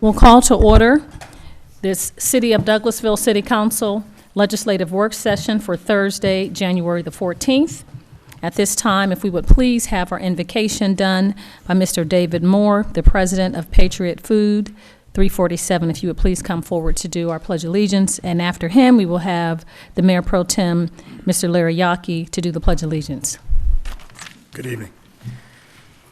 We'll call to order this City of Douglasville City Council Legislative Work Session for Thursday, January the 14th. At this time, if we would please have our invocation done by Mr. David Moore, the President of Patriot Food, 347. If you would please come forward to do our Pledge of Allegiance. And after him, we will have the Mayor Pro Tem, Mr. Larry Yockey, to do the Pledge of Allegiance. Good evening.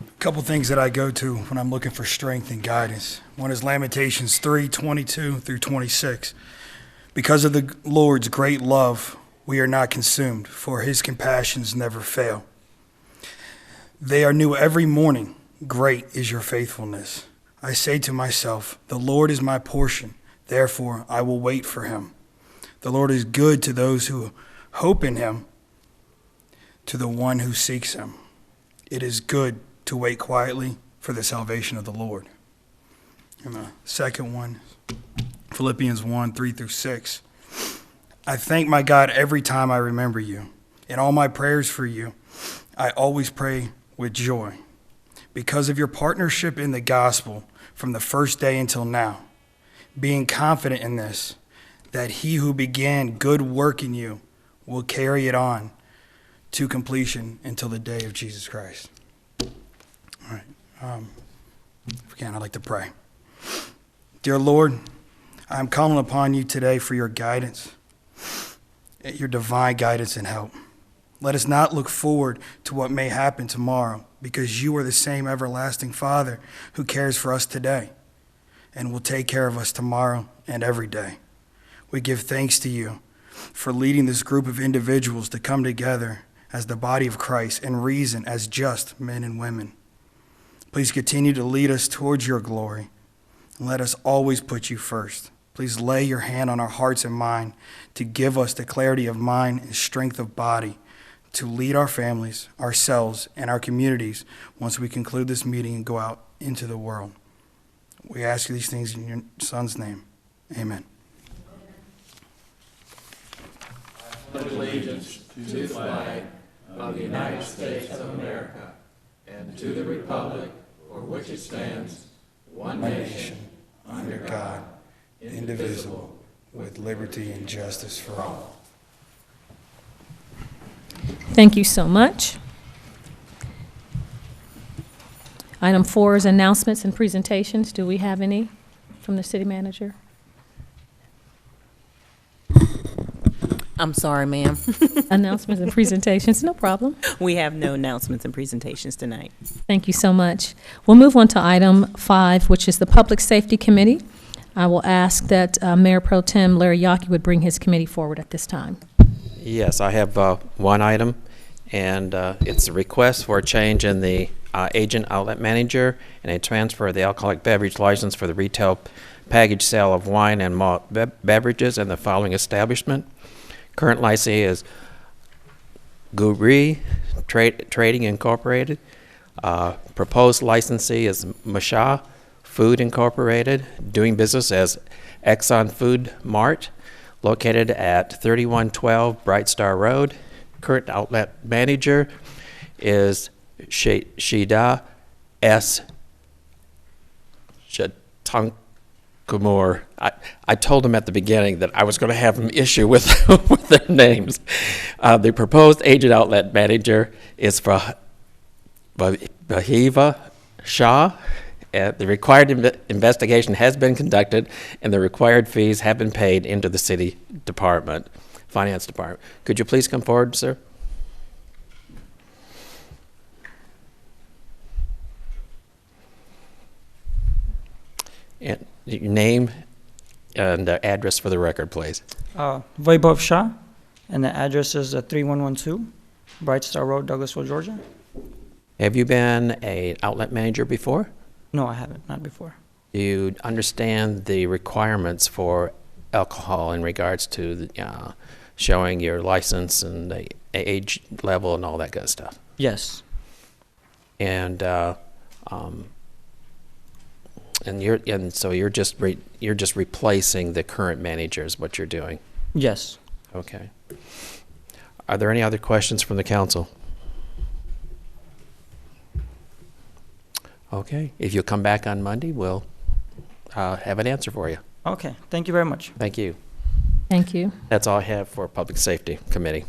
A couple things that I go to when I'm looking for strength and guidance. One is Lamentations 3:22 through 26. Because of the Lord's great love, we are not consumed, for his compassions never fail. They are new every morning. Great is your faithfulness. I say to myself, the Lord is my portion, therefore I will wait for him. The Lord is good to those who hope in him, to the one who seeks him. It is good to wait quietly for the salvation of the Lord. And the second one, Philippians 1:3 through 6. I thank my God every time I remember you. In all my prayers for you, I always pray with joy because of your partnership in the gospel from the first day until now, being confident in this, that he who began good work in you will carry it on to completion until the day of Jesus Christ. All right. If we can, I'd like to pray. Dear Lord, I'm calling upon you today for your guidance, your divine guidance and help. Let us not look forward to what may happen tomorrow, because you are the same everlasting Father who cares for us today and will take care of us tomorrow and every day. We give thanks to you for leading this group of individuals to come together as the body of Christ and reason as just men and women. Please continue to lead us towards your glory, and let us always put you first. Please lay your hand on our hearts and mind to give us the clarity of mind and strength of body to lead our families, ourselves, and our communities once we conclude this meeting and go out into the world. We ask you these things in your Son's name. Amen. I pledge allegiance to the flag of the United States of America and to the republic for which it stands, one nation, under God, indivisible, with liberty and justice for all. Thank you so much. Item 4 is announcements and presentations. Do we have any from the city manager? I'm sorry, ma'am. Announcements and presentations, no problem. We have no announcements and presentations tonight. Thank you so much. We'll move on to item 5, which is the Public Safety Committee. I will ask that Mayor Pro Tem Larry Yockey would bring his committee forward at this time. Yes, I have one item, and it's a request for a change in the agent outlet manager and a transfer of the alcoholic beverage license for the retail package sale of wine and malt beverages in the following establishment. Current licensee is Guri Trading Incorporated. Proposed licensee is Masha Food Incorporated, doing business as Exxon Food Mart, located at 3112 Bright Star Road. Current outlet manager is Shida S. Shatankumar. I told him at the beginning that I was going to have an issue with, with their names. The proposed agent outlet manager is for Bahiva Shah. The required investigation has been conducted, and the required fees have been paid into the city department, finance department. Could you please come forward, sir? And your name and address for the record, please. Vaibhav Shah, and the address is 3112 Bright Star Road, Douglasville, Georgia. Have you been an outlet manager before? No, I haven't, not before. Do you understand the requirements for alcohol in regards to the, showing your license and the age level and all that good stuff? Yes. And so you're just replacing the current manager is what you're doing. Yes. Okay. Are there any other questions from the council? Okay. If you'll come back on Monday, we'll have an answer for you. Okay, thank you very much. Thank you. Thank you. That's all I have for Public Safety Committee.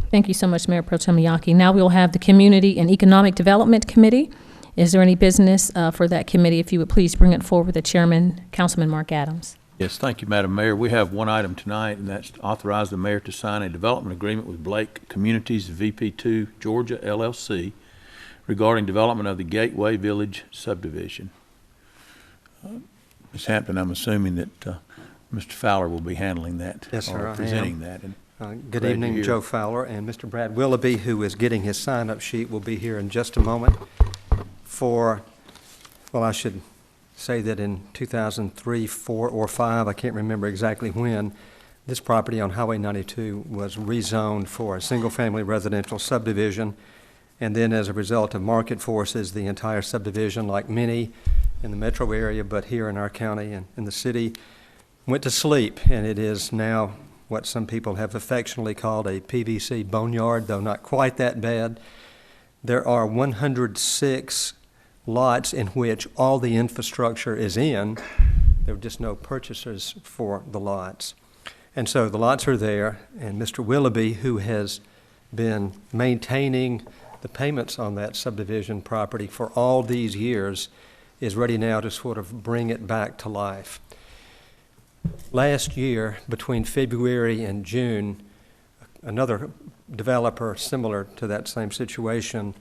Thank you so much, Mayor Pro Tem Miyake. Now we'll have the Community and Economic Development Committee. Is there any business for that committee? If you would please bring it forward, the chairman, Councilman Mark Adams. Yes, thank you, Madam Mayor. We have one item tonight, and that's to authorize the mayor to sign a development agreement with Blake Communities VP2 Georgia LLC regarding development of the Gateway Village subdivision. Ms. Hampton, I'm assuming that Mr. Fowler will be handling that. Yes, sir, I or am. presenting that. And Good glad to evening, hear. Joe Fowler, and Mr. Brad Willoughby, who is getting his sign-up sheet, will be here in just a moment for, well, I should say that in 2003, 4, or 5, I can't remember exactly when, this property on Highway 92 was rezoned for a single-family residential subdivision, and then as a result of market forces, the entire subdivision, like many in the metro area, but here in our county and in the city, went to sleep, and it is now what some people have affectionately called a PVC boneyard, though not quite that bad. There are 106 lots in which all the infrastructure is in. There are just no purchasers for the lots. And so the lots are there, and Mr. Willoughby, who has been maintaining the payments on that subdivision property for all these years, is ready now to sort of bring it back to life. Last year, between February and June, another developer similar to that same situation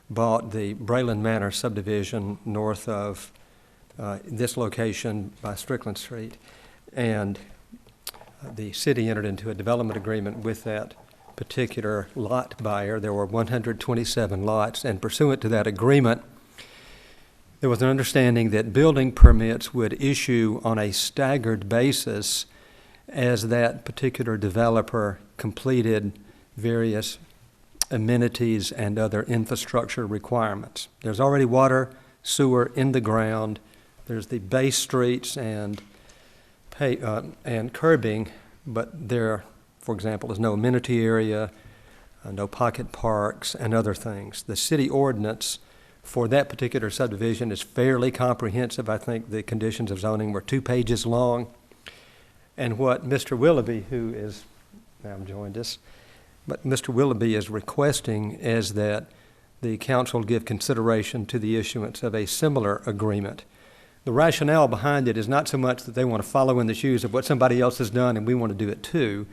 bought the Braylon Manor subdivision north of this location by Strickland Street. And the city entered into a development agreement with that particular lot buyer. There were 127 lots, and pursuant to that agreement, there was an understanding that building permits would issue on a staggered basis as that particular developer completed various amenities and other infrastructure requirements. There's already water, sewer in the ground. There's the base streets and curbing, but there, for example, is no amenity area, no pocket parks, and other things. The city ordinance for that particular subdivision is fairly comprehensive. I think the conditions of zoning were 2 pages long. And what Mr. Willoughby, who is now joined us, but Mr. Willoughby is requesting is that the council give consideration to the issuance of a similar agreement. The rationale behind it is not so much that they want to follow in the shoes of what somebody else has done and we want to do it too.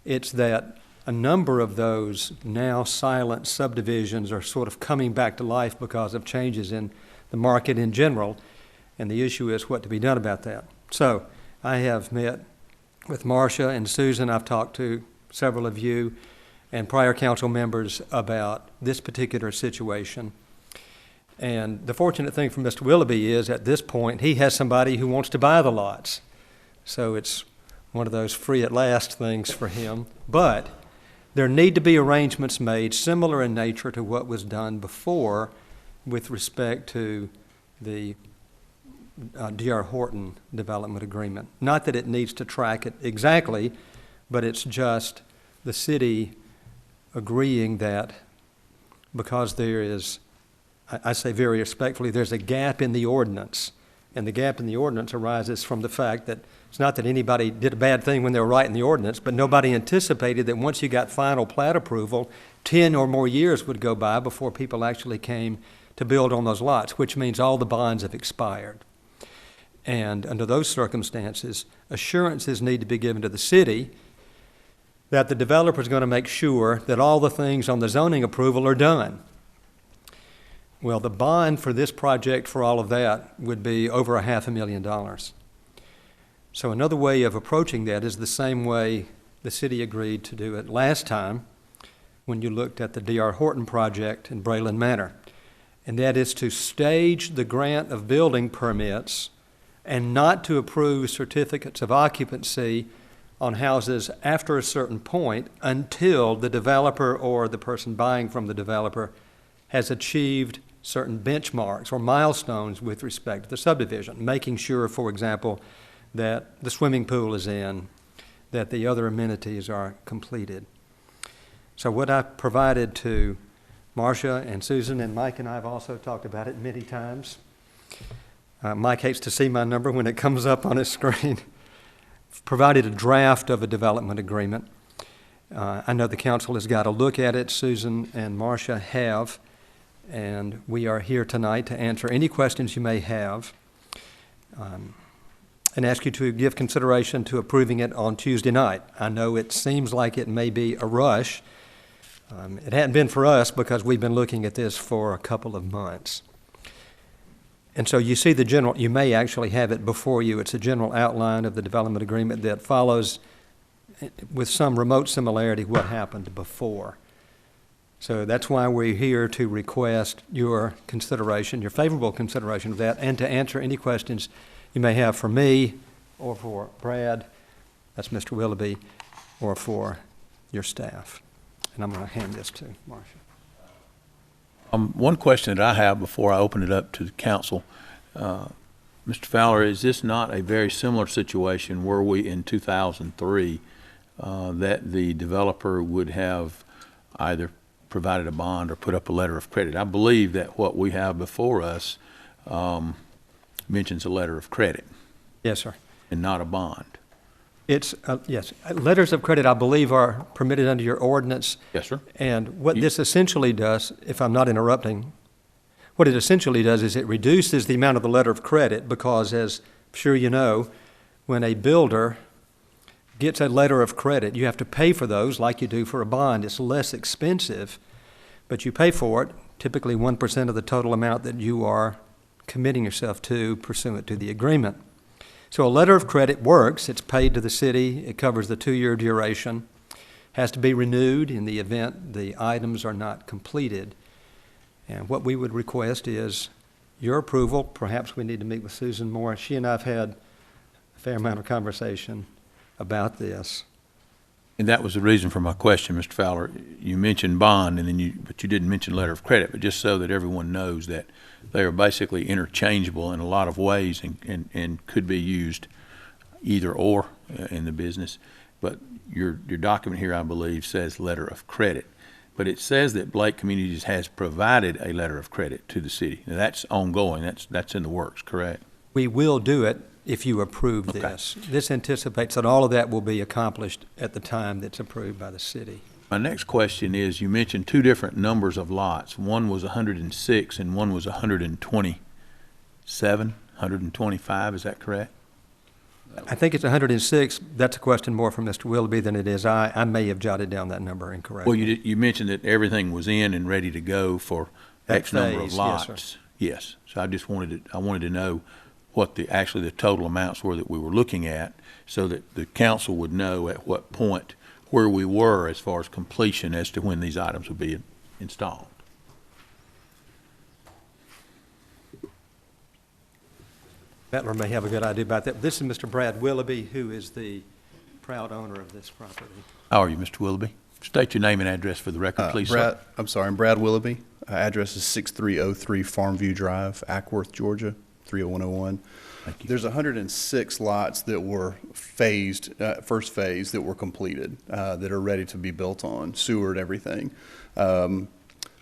It's that a number of those now silent subdivisions are sort of coming back to life because of changes in the market in general, and the issue is what to be done about that. So I have met with Marcia and Susan. I've talked to several of you and prior council members about this particular situation. And the fortunate thing for Mr. Willoughby is at this point he has somebody who wants to buy the lots. So it's one of those free at last things for him. But there need to be arrangements made similar in nature to what was done before with respect to the D.R. Horton development agreement. Not that it needs to track it exactly, but it's just the city agreeing that because there is, I say very respectfully, there's a gap in the ordinance. And the gap in the ordinance arises from the fact that it's not that anybody did a bad thing when they were writing the ordinance, but nobody anticipated that once you got final plat approval, 10 or more years would go by before people actually came to build on those lots, which means all the bonds have expired. And under those circumstances, assurances need to be given to the city that the developer is going to make sure that all the things on the zoning approval are done. Well, the bond for this project for all of that would be over $500,000. So another way of approaching that is the same way the city agreed to do it last time when you looked at the D.R. Horton project in Braylon Manor. And that is to stage the grant of building permits and not to approve certificates of occupancy on houses after a certain point until the developer or the person buying from the developer has achieved certain benchmarks or milestones with respect to the subdivision, making sure, for example, that the swimming pool is in, that the other amenities are completed. So what I provided to Marcia and Susan and Mike and I have also talked about it many times. Mike hates to see my number when it comes up on his screen. Provided a draft of a development agreement. I know the council has got a look at it. Susan and Marcia have, and we are here tonight to answer any questions you may have, and ask you to give consideration to approving it on Tuesday night. I know it seems like it may be a rush. It hadn't been for us because we've been looking at this for a couple of months. And so you see the general, you may actually have it before you. It's a general outline of the development agreement that follows with some remote similarity what happened before. So that's why we're here to request your consideration, your favorable consideration of that, and to answer any questions you may have for me or for Brad, that's Mr. Willoughby, or for your staff. And I'm going to hand this to Marcia. One question that I have before I open it up to the council, Mr. Fowler, is this not a very similar situation were we in 2003 that the developer would have either provided a bond or put up a letter of credit? I believe that what we have before us mentions a letter of credit. Yes, sir. And not a bond. It's, yes, letters of credit, I believe, are permitted under your ordinance. Yes, sir. And what this essentially does, if I'm not interrupting, what it essentially does is it reduces the amount of the letter of credit because, as I'm sure you know, when a builder gets a letter of credit, you have to pay for those like you do for a bond. It's less expensive, but you pay for it, typically 1% of the total amount that you are committing yourself to pursuant to the agreement. So a letter of credit works. It's paid to the city. It covers the 2-year duration. Has to be renewed in the event the items are not completed. And what we would request is your approval. Perhaps we need to meet with Susan more. She and I have had a fair amount of conversation about this. And that was the reason for my question, Mr. Fowler. You mentioned bond, but you didn't mention letter of credit. But just so that everyone knows that they are basically interchangeable in a lot of ways and could be used either or in the business. But your document here, I believe, says letter of credit. But it says that Blake Communities has provided a letter of credit to the city. Now, that's ongoing. That's in the works, correct? We will do it if you approve this. This anticipates that all of that will be accomplished at the time that's approved by the city. My next question is, you mentioned two different numbers of lots. One was 106 and one was 127, 125, is that correct? I think it's 106. That's a question more from Mr. Willoughby than it is I may have jotted down that number incorrectly. Well, you mentioned that everything was in and ready to go for X number of phase, lots. yes, sir. Yes. So I just wanted to know what the total amounts were that we were looking at so that the council would know at what point where we were as far as completion as to when these items would be installed. Bettler may have a good idea about that. This is Mr. Brad Willoughby, who is the proud owner of this property. How are you, Mr. Willoughby? State your name and address for the record, please, sir. I'm Brad Willoughby. Address is 6303 Farmview Drive, Ackworth, Georgia, 30101. Thank you. There's 106 lots that were phased, first phase, that were completed, that are ready to be built on, sewer and everything.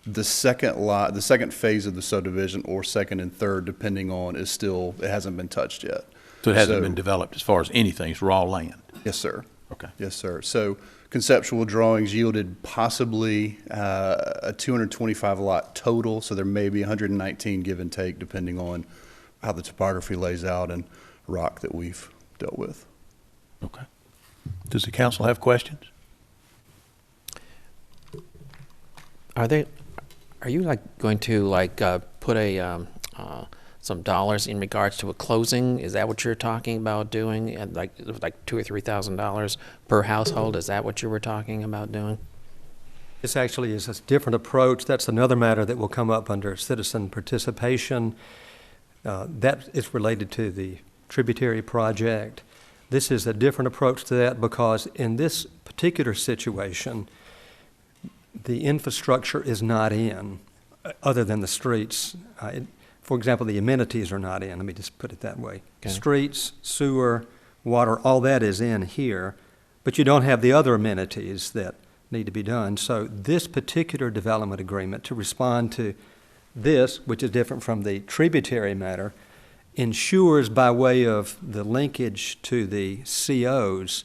The second phase of the subdivision, or second and third, depending on, it hasn't been touched yet. So it hasn't been developed as far as anything, it's raw land? Yes, sir. Okay. Yes, sir. So conceptual drawings yielded possibly a 225 lot total, so there may be 119 give and take depending on how the topography lays out and rock that we've dealt with. Okay. Does the council have questions? Are you going to put some dollars in regards to a closing? Is that what you're talking about doing? And like $2,000 or $3,000 per household? Is that what you were talking about doing? This actually is a different approach. That's another matter that will come up under citizen participation. That is related to the tributary project. This is a different approach to that because in this particular situation, the infrastructure is not in, other than the streets. For example, the amenities are not in. Let me just put it that way. Okay. Streets, sewer, water, all that is in here, but you don't have the other amenities that need to be done. So this particular development agreement, to respond to this, which is different from the tributary matter, ensures by way of the linkage to the COs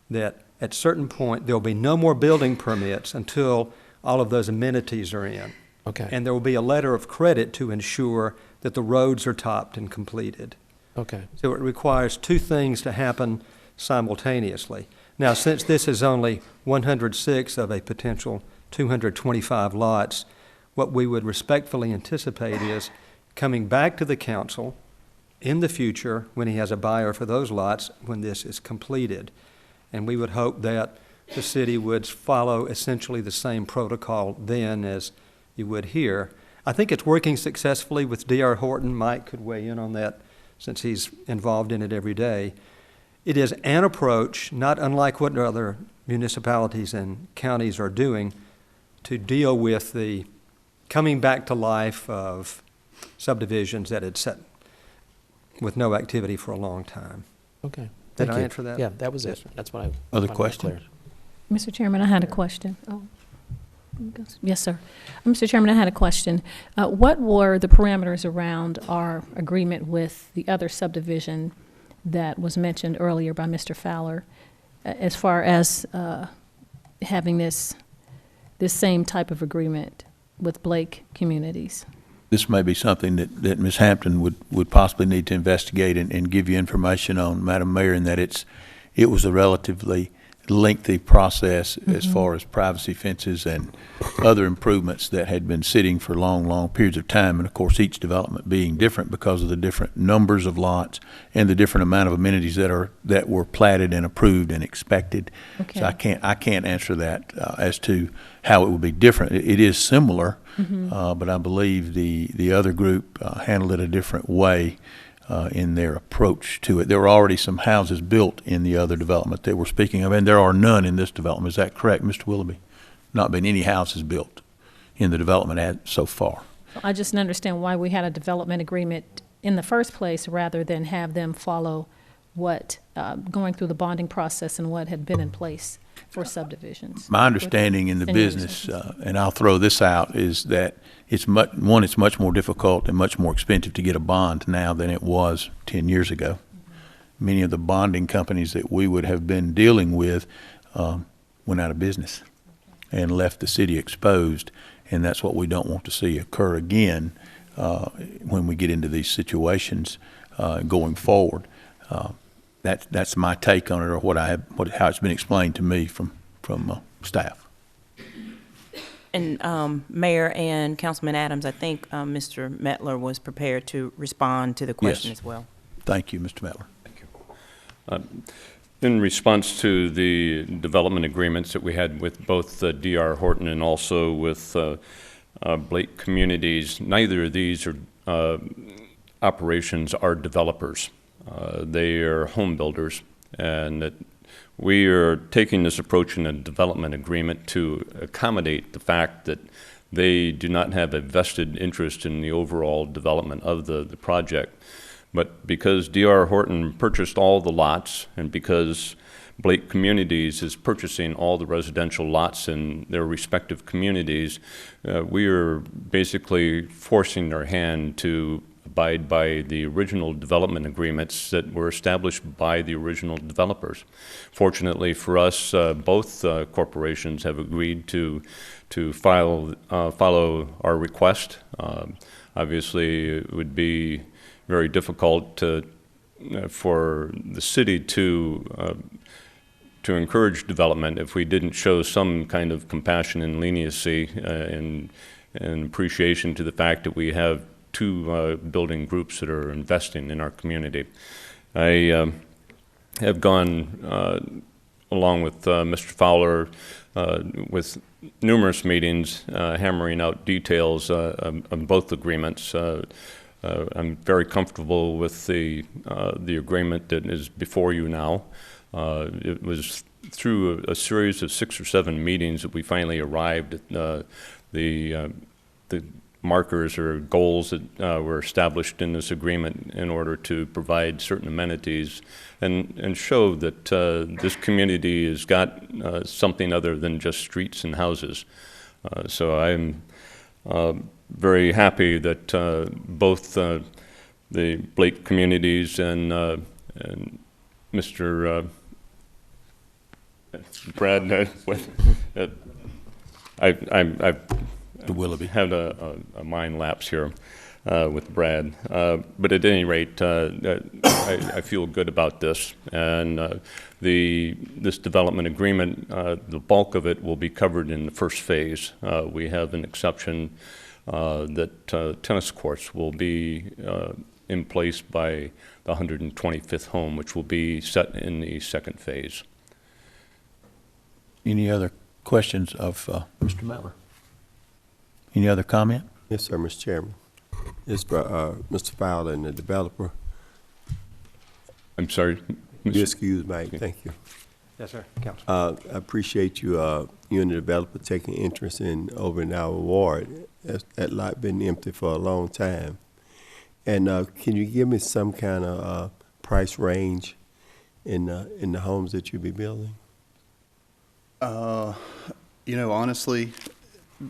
that at certain point there'll be no more building permits until all of those amenities are in. Okay. And there will be a letter of credit to ensure that the roads are topped and completed. Okay. So it requires two things to happen simultaneously. Now, since this is only 106 of a potential 225 lots, what we would respectfully anticipate is coming back to the council in the future when he has a buyer for those lots when this is completed. And we would hope that the city would follow essentially the same protocol then as you would here. I think it's working successfully with D.R. Horton. Mike could weigh in on that since he's involved in it every day. It is an approach, not unlike what other municipalities and counties are doing, to deal with the coming back to life of subdivisions that had set with no activity for a long time. Okay. Did Thank I you. answer that? Yeah, that was Yes, it. sir. That's what I. Other wanted to questions? clear. Mr. Chairman, I had a question. Oh, yes, sir. Mr. Chairman, I had a question. What were the parameters around our agreement with the other subdivision that was mentioned earlier by Mr. Fowler, as far as having this same type of agreement with Blake Communities? This may be something that Ms. Hampton would possibly need to investigate and give you information on, Madam Mayor, in that it was a relatively lengthy process as far as privacy fences and other improvements that had been sitting for long periods of time. And of course, each development being different because of the different numbers of lots and the different amount of amenities that were platted and approved and expected. Okay. So I can't answer that as to how it would be different. It is similar, but I believe the other group handled it a different way in their approach to it. There were already some houses built in the other development that we're speaking of, and there are none in this development. Is that correct, Mr. Willoughby? Not been any houses built in the development so far. I just didn't understand why we had a development agreement in the first place rather than have them follow what, going through the bonding process and what had been in place for subdivisions. My understanding in the Senior business, citizens. and I'll throw this out, is that it's much more difficult and much more expensive to get a bond now than it was 10 years ago. Many of the bonding companies that we would have been dealing with went out of business and left the city exposed, and that's what we don't want to see occur again when we get into these situations going forward. That's my take on it, or how it's been explained to me from staff. And Mayor and Councilman Adams, I think Mr. Mettler was prepared to respond to the question Yes. as well. Thank you, Mr. Mettler. In response to the development agreements that we had with both D.R. Horton and also with Blake Communities, neither of these operations are developers. They are home builders, and that we are taking this approach in a development agreement to accommodate the fact that they do not have a vested interest in the overall development of the project. But because D.R. Horton purchased all the lots, and because Blake Communities is purchasing all the residential lots in their respective communities, we are basically forcing their hand to abide by the original development agreements that were established by the original developers. Fortunately for us, both corporations have agreed to follow our request. Obviously, it would be very difficult for the city to encourage development if we didn't show some kind of compassion and leniency and appreciation to the fact that we have two building groups that are investing in our community. I have gone along with Mr. Fowler with numerous meetings hammering out details on both agreements. I'm very comfortable with the agreement that is before you now. It was through a series of 6 or 7 meetings that we finally arrived at the markers or goals that were established in this agreement in order to provide certain amenities and show that this community has got something other than just streets and houses. So I'm very happy that both the Blake Communities and Mr. Brad, I've Willoughby. had a mind lapse here with Brad. But at any rate, I feel good about this. And this development agreement, the bulk of it will be covered in the first phase. We have an exception that tennis courts will be in place by the 125th home, which will be set in the second phase. Any other questions of Mr. Mettler? Any other comment? Yes, sir, Mr. Chairman. It's for Mr. Fowler and the developer. I'm sorry? You excuse me, thank you. Yes, sir, Councilman. I appreciate you, you and the developer taking interest in over in our ward. That lot been empty for a long time. And can you give me some kind of price range in the homes that you be building? You know, honestly,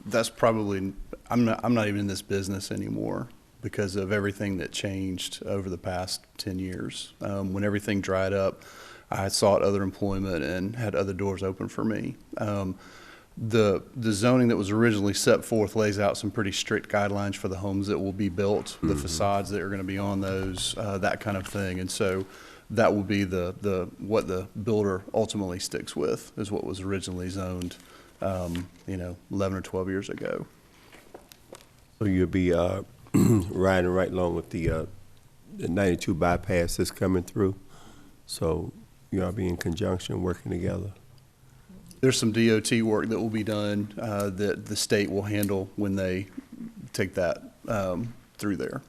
that's probably, I'm not even in this business anymore because of everything that changed over the past 10 years. When everything dried up, I sought other employment and had other doors open for me. The zoning that was originally set forth lays out some pretty strict guidelines for the homes that will be built, the facades that are going to be on those, that kind of thing. And so that will be what the builder ultimately sticks with, is what was originally zoned, 11 or 12 years ago. So you'll be riding right along with the 92 bypass that's coming through. So you all be in conjunction, working together. There's some DOT work that will be done that the state will handle when they take that through there.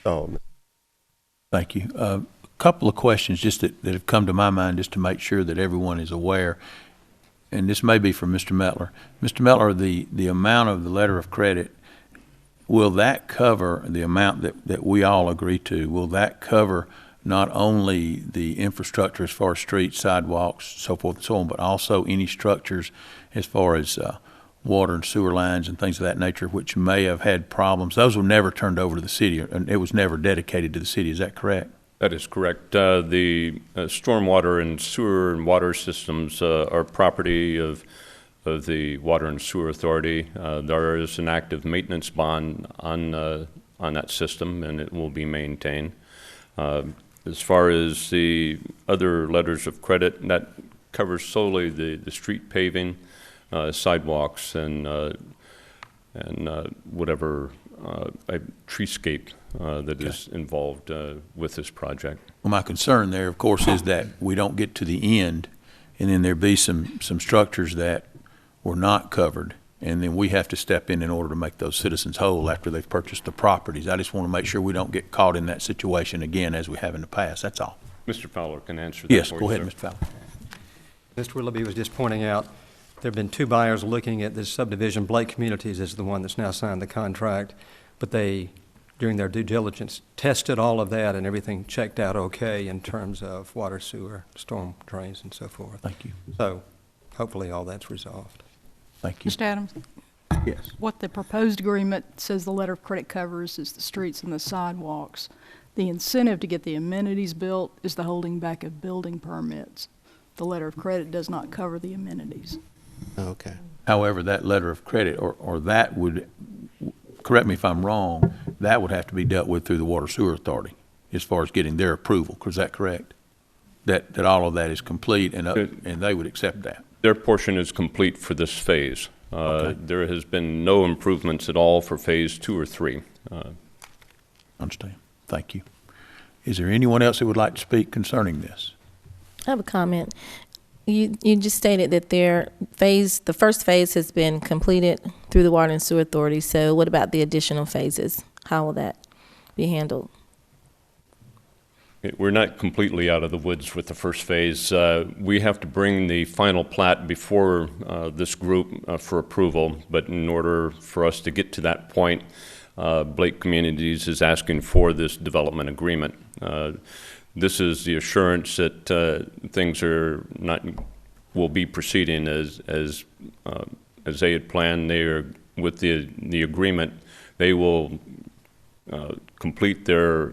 Oh, Thank you. A couple of questions just that have come to my mind just to make sure that everyone is aware. And this may be for Mr. Mettler. Mr. Mettler, the amount of the letter of credit, will that cover the amount that we all agree to? Will that cover not only the infrastructure as far as streets, sidewalks, so forth and so on, but also any structures as far as water and sewer lines and things of that nature which may have had problems? Those were never turned over to the city, and it was never dedicated to the city. Is that correct? That is correct. The stormwater and sewer and water systems are property of the Water and Sewer Authority. There is an active maintenance bond on that system, and it will be maintained. As far as the other letters of credit, that covers solely the street paving, sidewalks, and whatever treescape that is involved with this project. Well, my concern there, of course, is that we don't get to the end and then there be some structures that were not covered, and then we have to step in order to make those citizens whole after they've purchased the properties. I just want to make sure we don't get caught in that situation again as we have in the past. That's all. Mr. Fowler can answer that. Yes, for go you, ahead, sir. Mr. Fowler. Mr. Willoughby was just pointing out, there have been two buyers looking at this subdivision. Blake Communities is the one that's now signed the contract, but they, during their due diligence, tested all of that and everything checked out okay in terms of water, sewer, storm drains, and so forth. Thank you. So hopefully all that's resolved. Thank you. Mr. Adams, Yes. what the proposed agreement says the letter of credit covers is the streets and the sidewalks. The incentive to get the amenities built is the holding back of building permits. The letter of credit does not cover the amenities. okay. However, that letter of credit, or that would, correct me if I'm wrong, that would have to be dealt with through the Water Sewer Authority as far as getting their approval. Is that correct? That all of that is complete and they would accept that? Their portion is complete for this phase. Okay. There has been no improvements at all for phase 2 or 3. Understand. Thank you. Is there anyone else who would like to speak concerning this? I have a comment. You just stated that the first phase has been completed through the Water and Sewer Authority. So what about the additional phases? How will that be handled? We're not completely out of the woods with the first phase. We have to bring the final plat before this group for approval, but in order for us to get to that point, Blake Communities is asking for this development agreement. This is the assurance that things will be proceeding as they had planned. They are with the agreement. They will complete their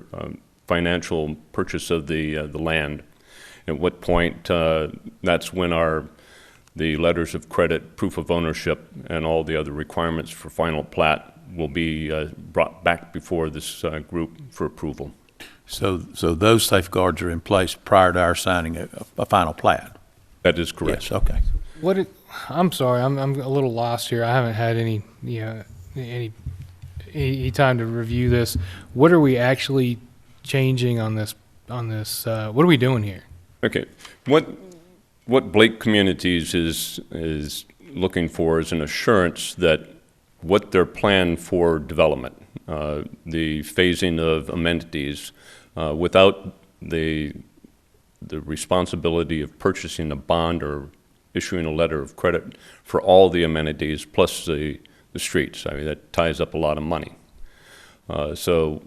financial purchase of the land. At what point, that's when the letters of credit, proof of ownership, and all the other requirements for final plat will be brought back before this group for approval. So those safeguards are in place prior to our signing a final plat? That is correct. Yes, okay. I'm sorry, I'm a little lost here. I haven't had any time to review this. What are we actually changing on this? What are we doing here? Okay. What Blake Communities is looking for is an assurance that what their plan for development, the phasing of amenities, without the responsibility of purchasing a bond or issuing a letter of credit for all the amenities plus the streets. I mean, that ties up a lot of money. So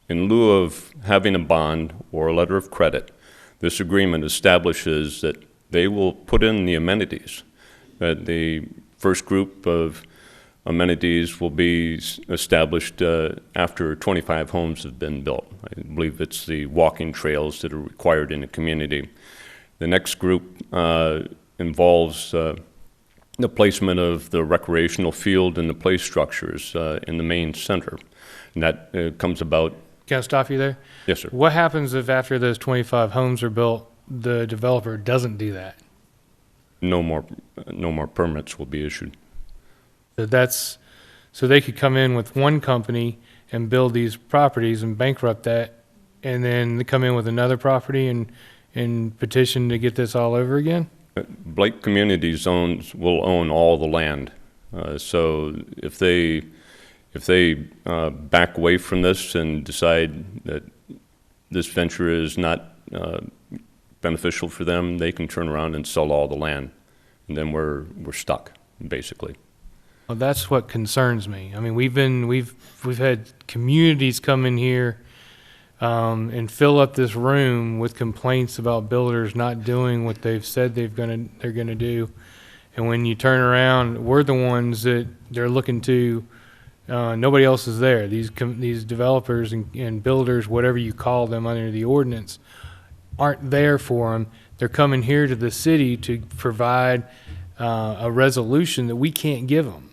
in lieu of having a bond or a letter of credit, this agreement establishes that they will put in the amenities, that the first group of amenities will be established after 25 homes have been built. I believe it's the walking trails that are required in the community. The next group involves the placement of the recreational field and the play structures in the main center. And that comes about. Can I stop you there? Yes, sir. What happens if after those 25 homes are built, the developer doesn't do that? No more permits will be issued. So they could come in with one company and build these properties and bankrupt that, and then they come in with another property and petition to get this all over again? Blake Communities will own all the land. So if they back away from this and decide that this venture is not beneficial for them, they can turn around and sell all the land, and then we're stuck, basically. Well, that's what concerns me. I mean, we've had communities come in here and fill up this room with complaints about builders not doing what they've said they're gonna do, and when you turn around, we're the ones that they're looking to. Nobody else is there. These developers and builders, whatever you call them under the ordinance, aren't there for them. They're coming here to the city to provide a resolution that we can't give them.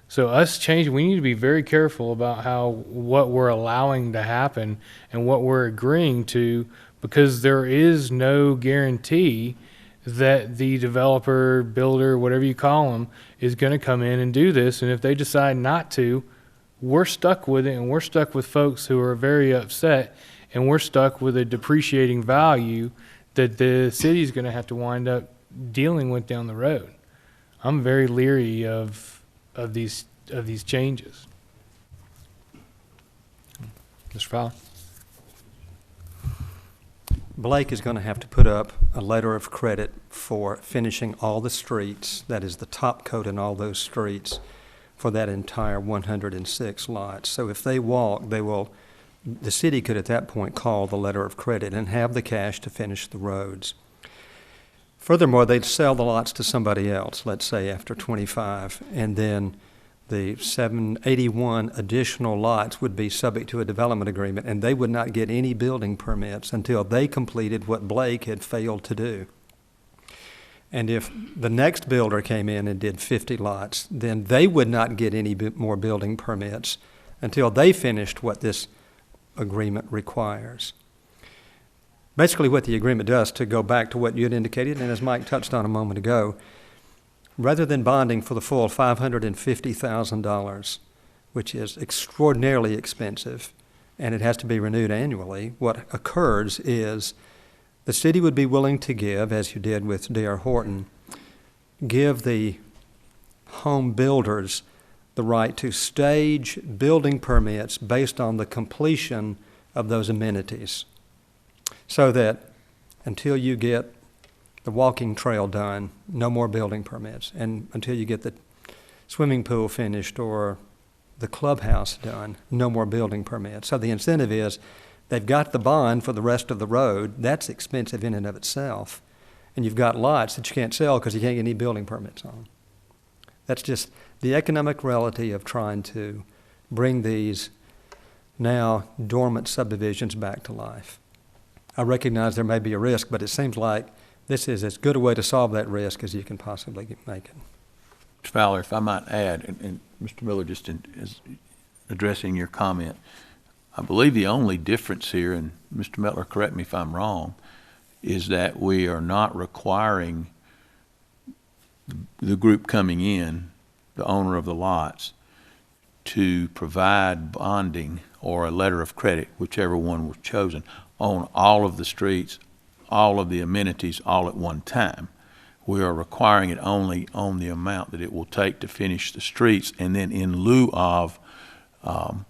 So us changing, we need to be very careful about what we're allowing to happen and what we're agreeing to, because there is no guarantee that the developer, builder, whatever you call them, is going to come in and do this. And if they decide not to, we're stuck with it, and we're stuck with folks who are very upset, and we're stuck with a depreciating value that the city's going to have to wind up dealing with down the road. I'm very leery of these changes. Mr. Fowler? Blake is going to have to put up a letter of credit for finishing all the streets, that is the top coat in all those streets, for that entire 106 lots. So if they walk, the city could at that point call the letter of credit and have the cash to finish the roads. Furthermore, they'd sell the lots to somebody else, let's say after 25, and then the 781 additional lots would be subject to a development agreement, and they would not get any building permits until they completed what Blake had failed to do. And if the next builder came in and did 50 lots, then they would not get any more building permits until they finished what this agreement requires. Basically what the agreement does, to go back to what you had indicated, and as Mike touched on a moment ago, rather than bonding for the full $550,000, which is extraordinarily expensive, and it has to be renewed annually, what occurs is the city would be willing to give, as you did with D.R. Horton, give the home builders the right to stage building permits based on the completion of those amenities, so that until you get the walking trail done, no more building permits, and until you get the swimming pool finished or the clubhouse done, no more building permits. So the incentive is they've got the bond for the rest of the road. That's expensive in and of itself. And you've got lots that you can't sell because you can't get any building permits on. That's just the economic reality of trying to bring these now dormant subdivisions back to life. I recognize there may be a risk, but it seems like this is as good a way to solve that risk as you can possibly make it. Mr. Fowler, if I might add, and Mr. Miller just is addressing your comment, I believe the only difference here, and Mr. Mettler, correct me if I'm wrong, is that we are not requiring the group coming in, the owner of the lots, to provide bonding or a letter of credit, whichever one was chosen, on all of the streets, all of the amenities, all at one time. We are requiring it only on the amount that it will take to finish the streets, and then in lieu of the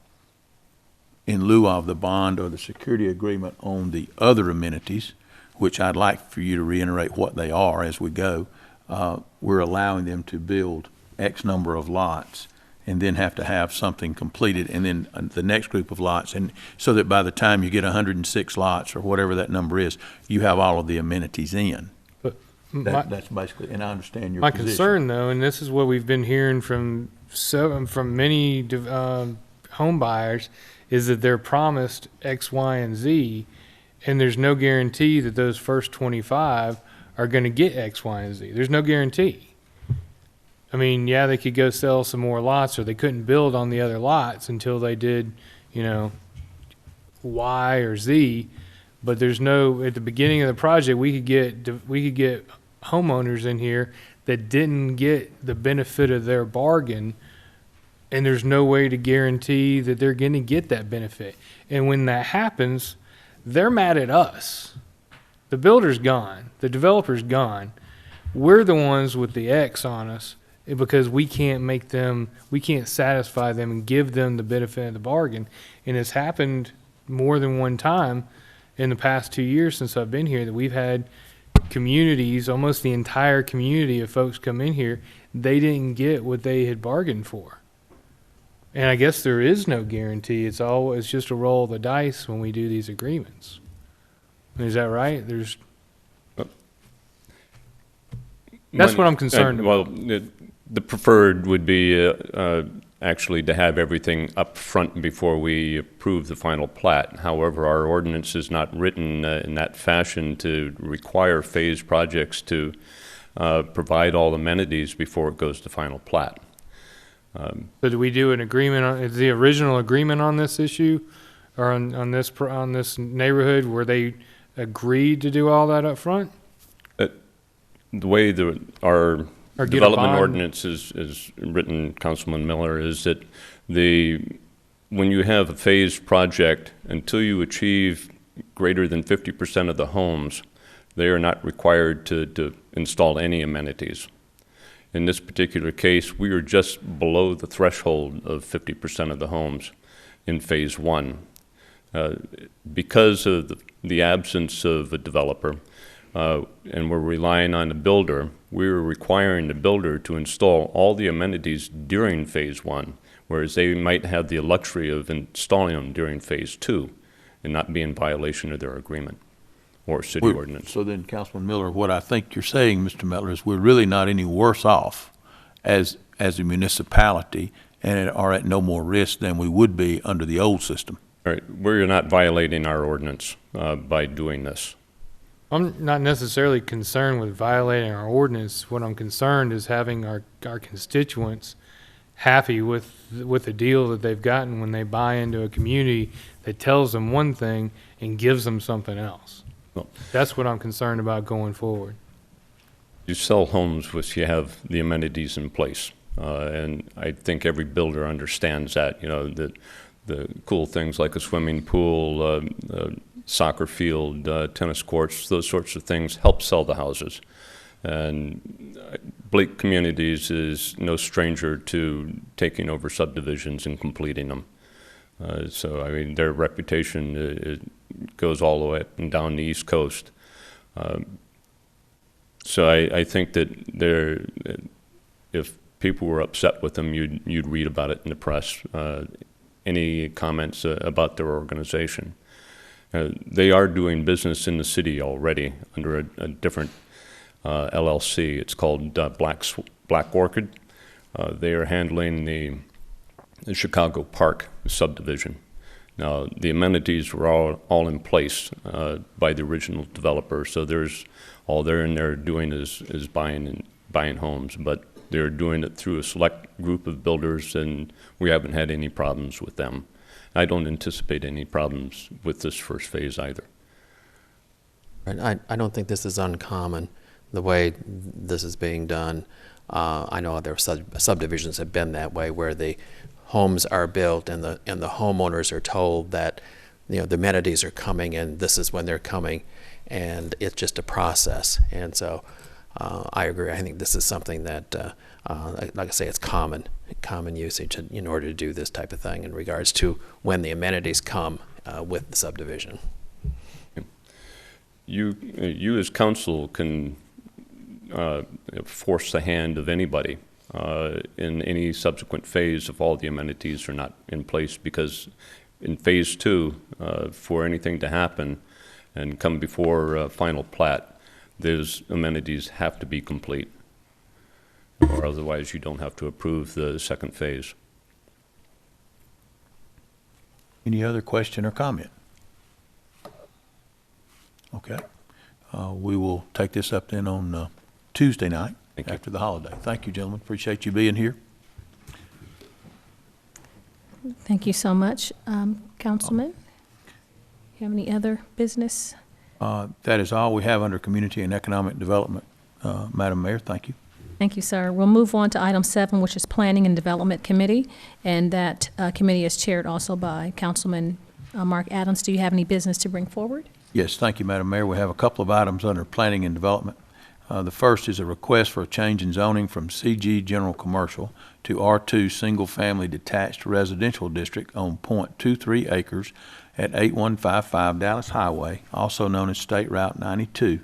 bond or the security agreement on the other amenities, which I'd like for you to reiterate what they are as we go, we're allowing them to build X number of lots and then have to have something completed, and then the next group of lots, and so that by the time you get 106 lots or whatever that number is, you have all of the amenities in. But That's basically, and I understand your my position. concern, though, and this is what we've been hearing from many home buyers, is that they're promised X, Y, and Z, and there's no guarantee that those first 25 are going to get X, Y, and Z. There's no guarantee. I mean, yeah, they could go sell some more lots, or they couldn't build on the other lots until they did, Y or Z. But there's no, at the beginning of the project, we could get homeowners in here that didn't get the benefit of their bargain, and there's no way to guarantee that they're going to get that benefit. And when that happens, they're mad at us. The builder's gone. The developer's gone. We're the ones with the X on us because we can't satisfy them and give them the benefit of the bargain. And it's happened more than one time in the past 2 years since I've been here that we've had communities, almost the entire community of folks come in here, they didn't get what they had bargained for. And I guess there is no guarantee. It's just a roll of the dice when we do these agreements. Is that right? That's what I'm concerned about. Well, the preferred would be actually to have everything up front before we approve the final plat. However, our ordinance is not written in that fashion to require phased projects to provide all amenities before it goes to final plat. So do we do an agreement is the original agreement on this issue or on this neighborhood where they agreed to do all that up front? The way our development ordinance is written, Councilman Miller, is that when you have a phased project, until you achieve greater than 50% of the homes, they are not required to install any amenities. In this particular case, we are just below the threshold of 50% of the homes in phase one. Because of the absence of a developer, and we're relying on the builder, we're requiring the builder to install all the amenities during phase one, whereas they might have the luxury of installing them during phase two and not be in violation of their agreement or city ordinance. So then, Councilman Miller, what I think you're saying, Mr. Mettler, is we're really not any worse off as a municipality and are at no more risk than we would be under the old system. All right, we're not violating our ordinance by doing this. I'm not necessarily concerned with violating our ordinance. What I'm concerned is having our constituents happy with the deal that they've gotten when they buy into a community that tells them one thing and gives them something else. Well, that's what I'm concerned about going forward. You sell homes which you have the amenities in place, and I think every builder understands that. The cool things like a swimming pool, soccer field, tennis courts, those sorts of things help sell the houses. And Blake Communities is no stranger to taking over subdivisions and completing them. So, I mean, their reputation it goes all the way up and down the East Coast. So I think that if people were upset with them, you'd read about it in the press. Any comments about their organization. They are doing business in the city already under a different LLC. It's called Black Orchid. They are handling the Chicago Park subdivision. Now, the amenities were all in place by the original developer, so there's all they're in there doing is buying homes, but they're doing it through a select group of builders, and we haven't had any problems with them. I don't anticipate any problems with this first phase either. Right. I don't think this is uncommon, the way this is being done. I know there are subdivisions have been that way, where the homes are built and the homeowners are told that, you know, the amenities are coming and this is when they're coming, and it's just a process. And so I agree. I think this is something that, like I say, it's common usage in order to do this type of thing in regards to when the amenities come with the subdivision. You as council can force the hand of anybody in any subsequent phase if all the amenities are not in place, because in phase 2, for anything to happen and come before final plat, those amenities have to be complete, or otherwise you don't have to approve the second phase. Any other question or comment? Okay. We will take this up then on Tuesday night after the holiday. Thank you, gentlemen. Appreciate you being here. Thank you so much. Councilman, you have any other business? That is all we have under Community and Economic Development. Madam Mayor, thank you. Thank you, sir. We'll move on to item 7, which is Planning and Development Committee, and that committee is chaired also by Councilman Mark Adams. Do you have any business to bring forward? Yes, thank you, Madam Mayor. We have a couple of items under Planning and Development. The first is a request for a change in zoning from CG General Commercial to R2 Single Family Detached Residential District on .23 acres at 8155 Dallas Highway, also known as State Route 92,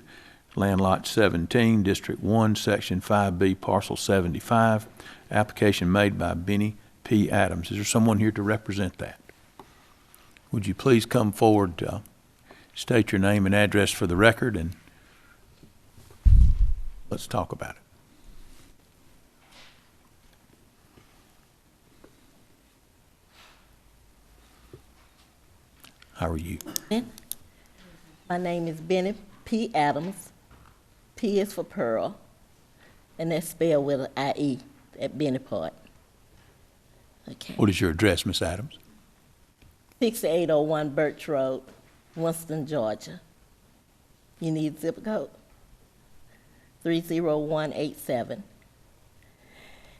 Land Lot 17, District 1, Section 5B, Parcel 75. Application made by Benny P. Adams. Is there someone here to represent that? Would you please come forward, state your name and address for the record, and let's talk about it. How are you? My name is Benny P. Adams. P is for Pearl, and that's spelled with an I-E at Benny part. Okay. What is your address, Miss Adams? 6801 Birch Road, Winston, Georgia. You need zip code? 30187.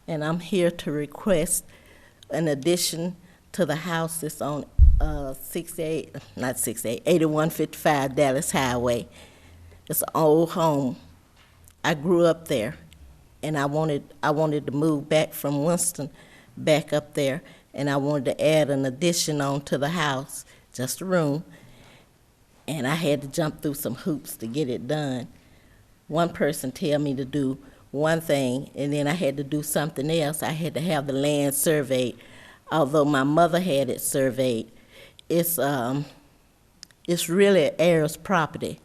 And I'm here to request an addition to the house that's on 8155 Dallas Highway. It's an old home. I grew up there, and I wanted to move back from Winston back up there, and I wanted to add an addition on to the house, just a room, and I had to jump through some hoops to get it done. One person tell me to do one thing, and then I had to do something else. I had to have the land surveyed. Although my mother had it surveyed, it's really heir's property.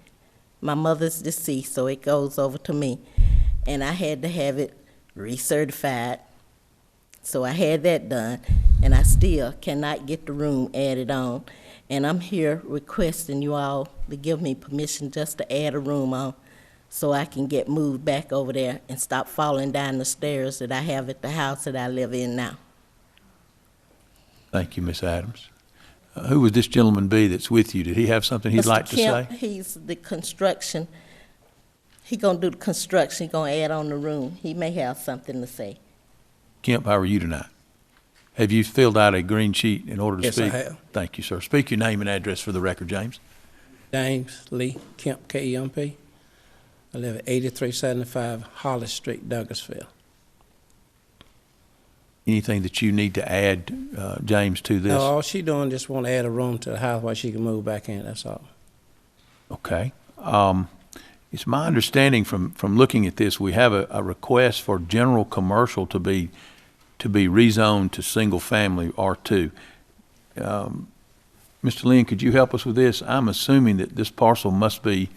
My mother's deceased, so it goes over to me. And I had to have it recertified. So I had that done, and I still cannot get the room added on. And I'm here requesting you all to give me permission just to add a room on so I can get moved back over there and stop falling down the stairs that I have at the house that I live in now. Thank you, Miss Adams. Who would this gentleman be that's with you? Did he have something he'd Mr. like to Kemp, say? He's the construction. He gonna do the construction. He gonna add on the room. He may have something to say. Kemp, how are you tonight? Have you filled out a green sheet in order to speak? Yes, I have. Thank you, sir. Speak your name and address for the record, James. James Lee Kemp, K-E-M-P. I live at 8375 Hollis Street, Douglasville. Anything that you need to add, James, to this? No, all she doing just want to add a room to the house while she can move back in, that's all. Okay. It's my understanding from looking at this, we have a request for general commercial to be rezoned to single family R2. Mr. Lynn, could you help us with this? I'm assuming that this parcel must be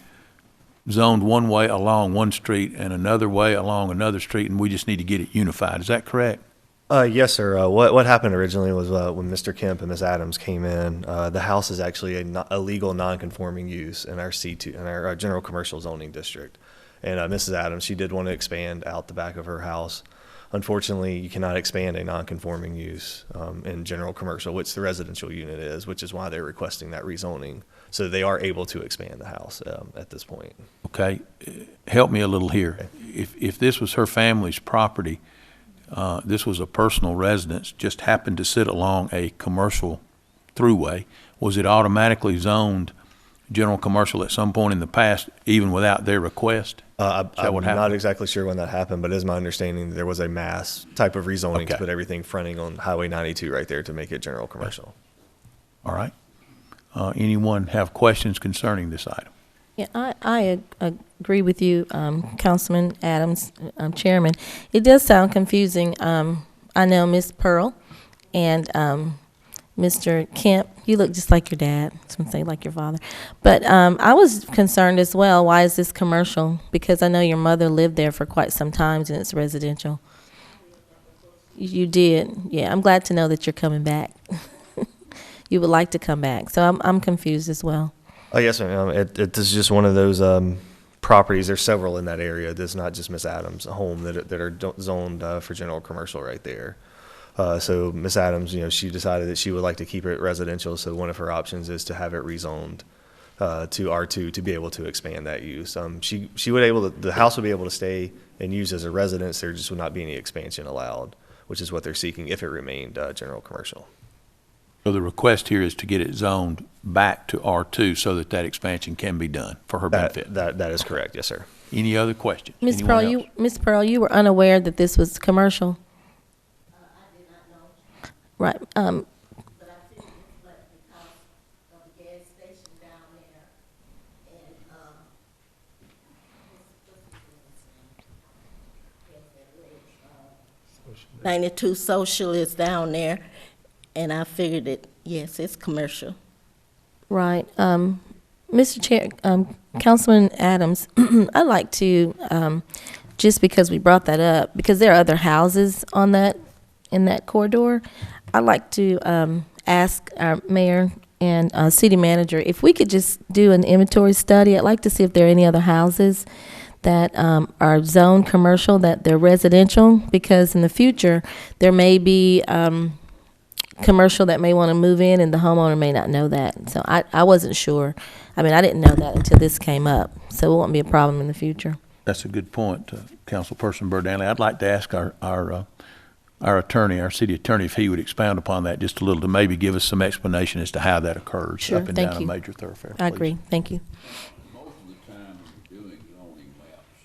zoned one way along one street and another way along another street, and we just need to get it unified. Is that correct? Yes, sir. What happened originally was when Mr. Kemp and Ms. Adams came in, the house is actually a legal non-conforming use in our C2, in our general commercial zoning district. And Mrs. Adams, she did want to expand out the back of her house. Unfortunately, you cannot expand a non-conforming use in general commercial, which the residential unit is, which is why they're requesting that rezoning. So they are able to expand the house at this point. Okay, help me a little here. If this was her family's property, this was a personal residence, just happened to sit along a commercial throughway, was it automatically zoned general commercial at some point in the past, even without their request? I'm not exactly sure when that happened, but it is my understanding that there was a mass type of rezoning to put everything fronting on Highway 92 right there to make it general commercial. All right. Anyone have questions concerning this item? Yeah, I agree with you, Councilman Adams, Chairman. It does sound confusing. I know Miss Pearl and Mr. Kemp. You look just like your dad. I was going to say like your father. But I was concerned as well. Why is this commercial? Because I know your mother lived there for quite some time and it's residential. You did. Yeah, I'm glad to know that you're coming back. You would like to come back. So I'm confused as well. Oh, yes, ma'am. It is just one of those properties. There's several in that area. There's not just Miss Adams' home that are zoned for general commercial right there. So Miss Adams, she decided that she would like to keep it residential. So one of her options is to have it rezoned to R2 to be able to expand that use. She would the house would be able to stay and use as a residence. There just would not be any expansion allowed, which is what they're seeking if it remained general commercial. So the request here is to get it zoned back to R2 so that expansion can be done for her benefit. That is correct, yes, sir. Any other questions? Miss Pearl, you were unaware that this was commercial? I did not know. Right. But I figured because of the gas station down there and, 92 Social is down there, and I figured that, yes, it's commercial. Right. Mr. Chair, Councilman Adams, I'd like to, just because we brought that up, because there are other houses on in that corridor, I'd like to ask our mayor and city manager if we could just do an inventory study. I'd like to see if there are any other houses that are zoned commercial, that they're residential, because in the future, there may be commercial that may want to move in and the homeowner may not know that. So I wasn't sure. I mean, I didn't know that until this came up. So it won't be a problem in the future. That's a good point, Councilperson Burdanley. I'd like to ask our attorney, our city attorney, if he would expound upon that just a little to maybe give us some explanation as to how that occurs Sure, up and thank down you. a major thoroughfare. I agree. Thank you. Most of the time when you're doing zoning maps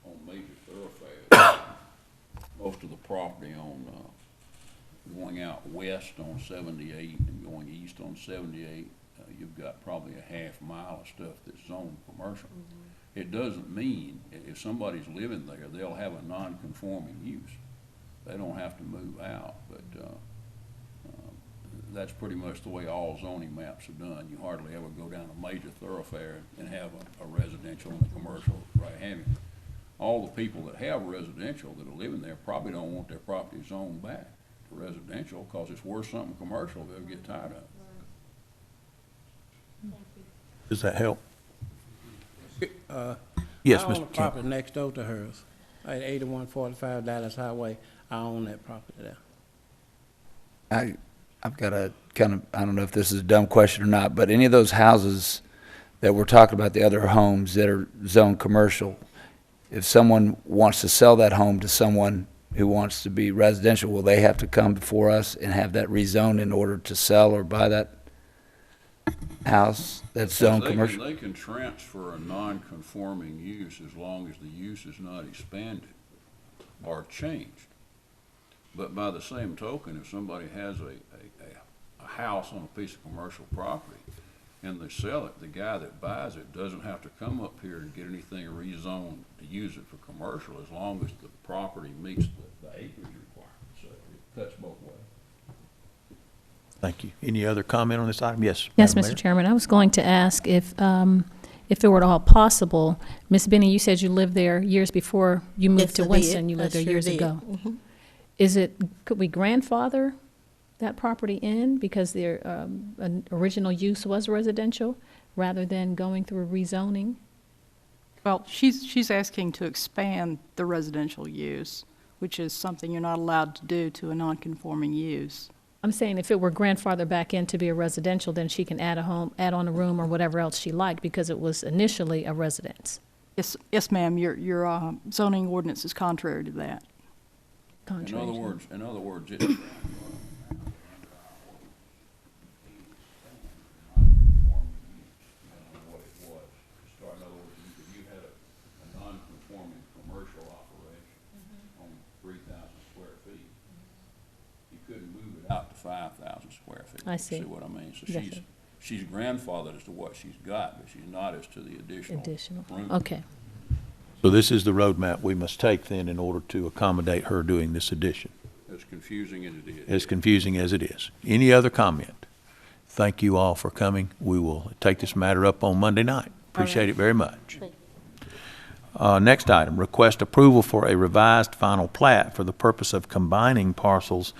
on major thoroughfares, most of the property on going out west on 78 and going east on 78, you've got probably a half mile of stuff that's zoned commercial. It doesn't mean if somebody's living there, they'll have a non-conforming use. They don't have to move out, but that's pretty much the way all zoning maps are done. You hardly ever go down a major thoroughfare and have a residential and a commercial right hand. All the people that have residential that are living there probably don't want their property zoned back to residential because it's worth something commercial, they'll get tired of it. Does that help? Yes, I own Mr. a Kemp. property next door to hers, at 8145 Dallas Highway. I own that property there. I've got a kind of, I don't know if this is a dumb question or not, but any of those houses that we're talking about, the other homes that are zoned commercial, if someone wants to sell that home to someone who wants to be residential, will they have to come before us and have that rezoned in order to sell or buy that house that's zoned commercial? They can transfer a non-conforming use as long as the use is not expanded or changed. But by the same token, if somebody has a house on a piece of commercial property and they sell it, the guy that buys it doesn't have to come up here and get anything rezoned to use it for commercial as long as the property meets the acreage requirement. So it cuts both ways. Thank you. Any other comment on this item? Yes. Yes, Madam Mr. Mayor. Chairman. I was going to ask if it were at all possible, Ms. Benny, you said you lived there years before you moved Yes, to I Winston. did. You lived I there sure years did. ago. Mhm. could we grandfather that property in because their an original use was residential rather than going through rezoning? Well, she's asking to expand the residential use, which is something you're not allowed to do to a non-conforming use. I'm saying if it were grandfathered back in to be a residential, then she can add on a room or whatever else she liked because it was initially a residence. Yes, ma'am, your zoning ordinance is contrary to that. In other words, it, out to 5,000 square feet. I see. See what I mean? So Yes, sir. she's grandfathered as to what she's got, but she's not as to the additional room. Okay. So this is the roadmap we must take then in order to accommodate her doing this addition. As confusing as it is. As confusing as it is. Any other comment? Thank you all for coming. We will take this matter up on Monday night. Appreciate it very much. Next item, request approval for a revised final plat for the purpose of combining parcels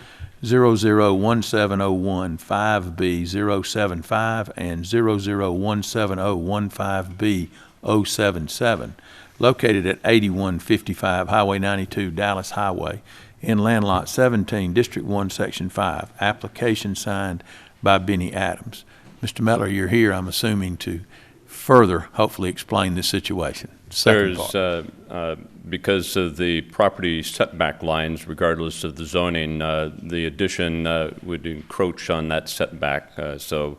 001701-5B075 and 001701-5B077, located at 8155 Highway 92, Dallas Highway, in Land Lot 17, District 1, Section 5. Application signed by Benny Adams. Mr. Mettler, you're here, I'm assuming, to further, hopefully, explain the situation. Second part. Because of the property setback lines, regardless of the zoning, the addition would encroach on that setback. So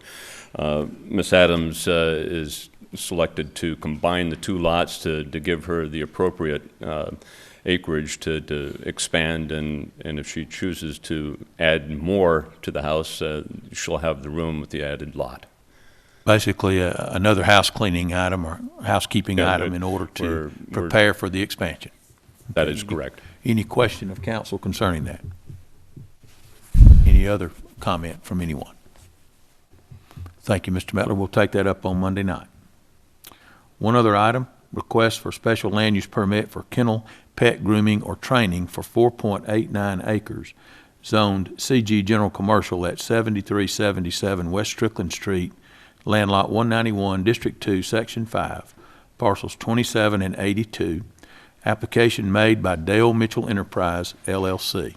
Ms. Adams is selected to combine the two lots to give her the appropriate acreage to expand, and if she chooses to add more to the house, she'll have the room with the added lot. Basically, another house cleaning item or housekeeping item in order to prepare for the expansion. That is correct. Any question of council concerning that? Any other comment from anyone? Thank you, Mr. Mettler. We'll take that up on Monday night. One other item, request for special land use permit for kennel, pet grooming, or training for 4.89 acres, zoned CG General Commercial at 7377 West Strickland Street, Land Lot 191, District 2, Section 5, parcels 27 and 82. Application made by Dale Mitchell Enterprise, LLC.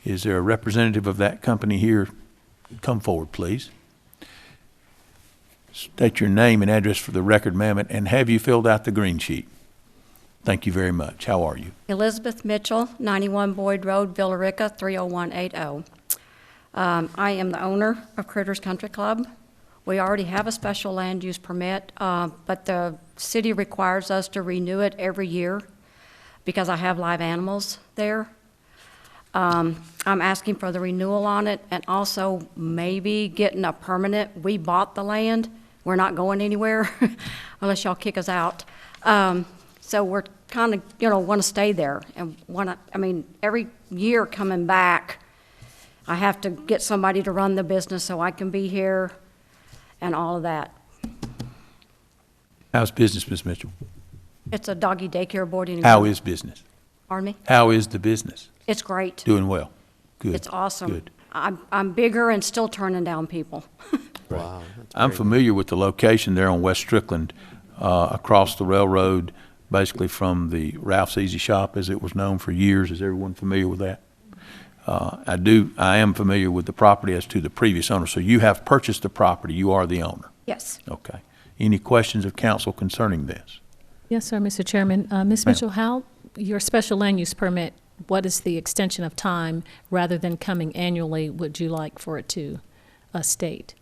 Is there a representative of that company here? Come forward, please. State your name and address for the record, ma'am, and have you filled out the green sheet? Thank you very much. How are you? Elizabeth Mitchell, 91 Boyd Road, Villarica, 30180. I am the owner of Critters Country Club. We already have a special land use permit, but the city requires us to renew it every year because I have live animals there. I'm asking for the renewal on it and also maybe getting a permanent. We bought the land. We're not going anywhere unless y'all kick us out. So we're kind of, want to stay there and every year coming back, I have to get somebody to run the business so I can be here and all of that. How's business, Ms. Mitchell? It's a doggy daycare boarding. How is business? Pardon me? How is the business? It's great. Doing well. Good. It's awesome. Good. I'm bigger and still turning down people. Wow. I'm familiar with the location there on West Strickland, across the railroad, basically from the Ralph's Easy Shop, as it was known for years. Is everyone familiar with that? I am familiar with the property as to the previous owner. So you have purchased the property. You are the owner. Yes. Okay. Any questions of council concerning this? Yes, sir, Mr. Chairman. Ms. Mitchell, how, your special land use permit, what is the extension of time rather than coming annually would you like for it to state?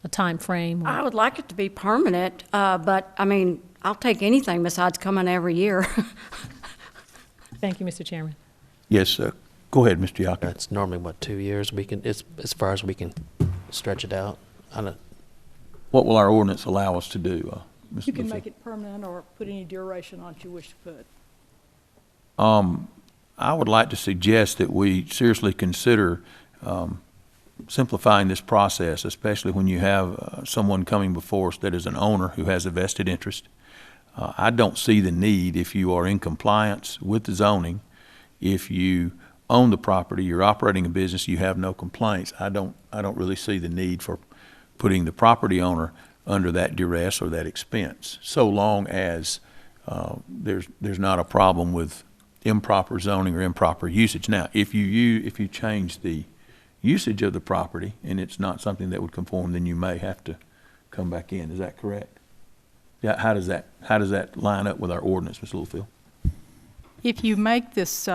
A time frame? I would like it to be permanent, but I'll take anything besides coming every year. Thank you, Mr. Chairman. Yes, sir. Go ahead, Mr. Yakin. It's normally, 2 years? It's as far as we can stretch it out. What will our ordinance allow us to do, Mr. You can Buford? make it permanent or put any duration on it you wish to put. I would like to suggest that we seriously consider simplifying this process, especially when you have someone coming before us that is an owner who has a vested interest. I don't see the need, if you are in compliance with the zoning, if you own the property, you're operating a business, you have no complaints, I don't really see the need for putting the property owner under that duress or that expense, so long as there's not a problem with improper zoning or improper usage. Now, if you change the usage of the property and it's not something that would conform, then you may have to come back in. Is that correct? Yeah. How does that line up with our ordinance, Ms. Littlefield? If you make this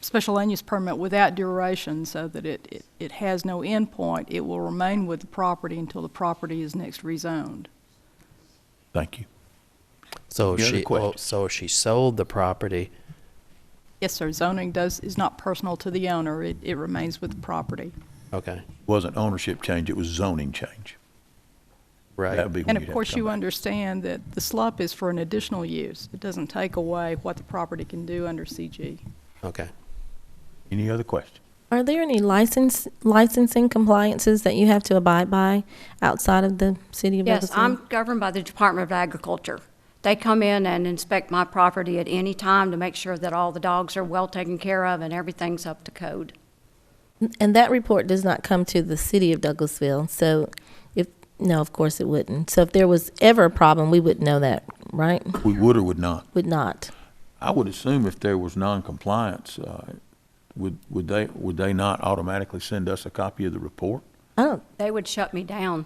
special land use permit without duration so that it has no end point, it will remain with the property until the property is next rezoned. Thank you. So Any other if she sold the property. Yes, sir. Zoning is not personal to the owner. It remains with the property. Okay. It wasn't ownership change, it was zoning change. Right. That would be when And you'd of have course, to come you back. understand that the SLUP is for an additional use. It doesn't take away what the property can do under CG. Okay. Any other questions? Are there any licensing compliances that you have to abide by outside of the city of Yes, Douglasville? I'm governed by the Department of Agriculture. They come in and inspect my property at any time to make sure that all the dogs are well taken care of and everything's up to code. And that report does not come to the city of Douglasville, so no, of course it wouldn't. So if there was ever a problem, we would know that, right? We would or would not? Would not. I would assume if there was non-compliance, would they not automatically send us a copy of the report? They would shut me down.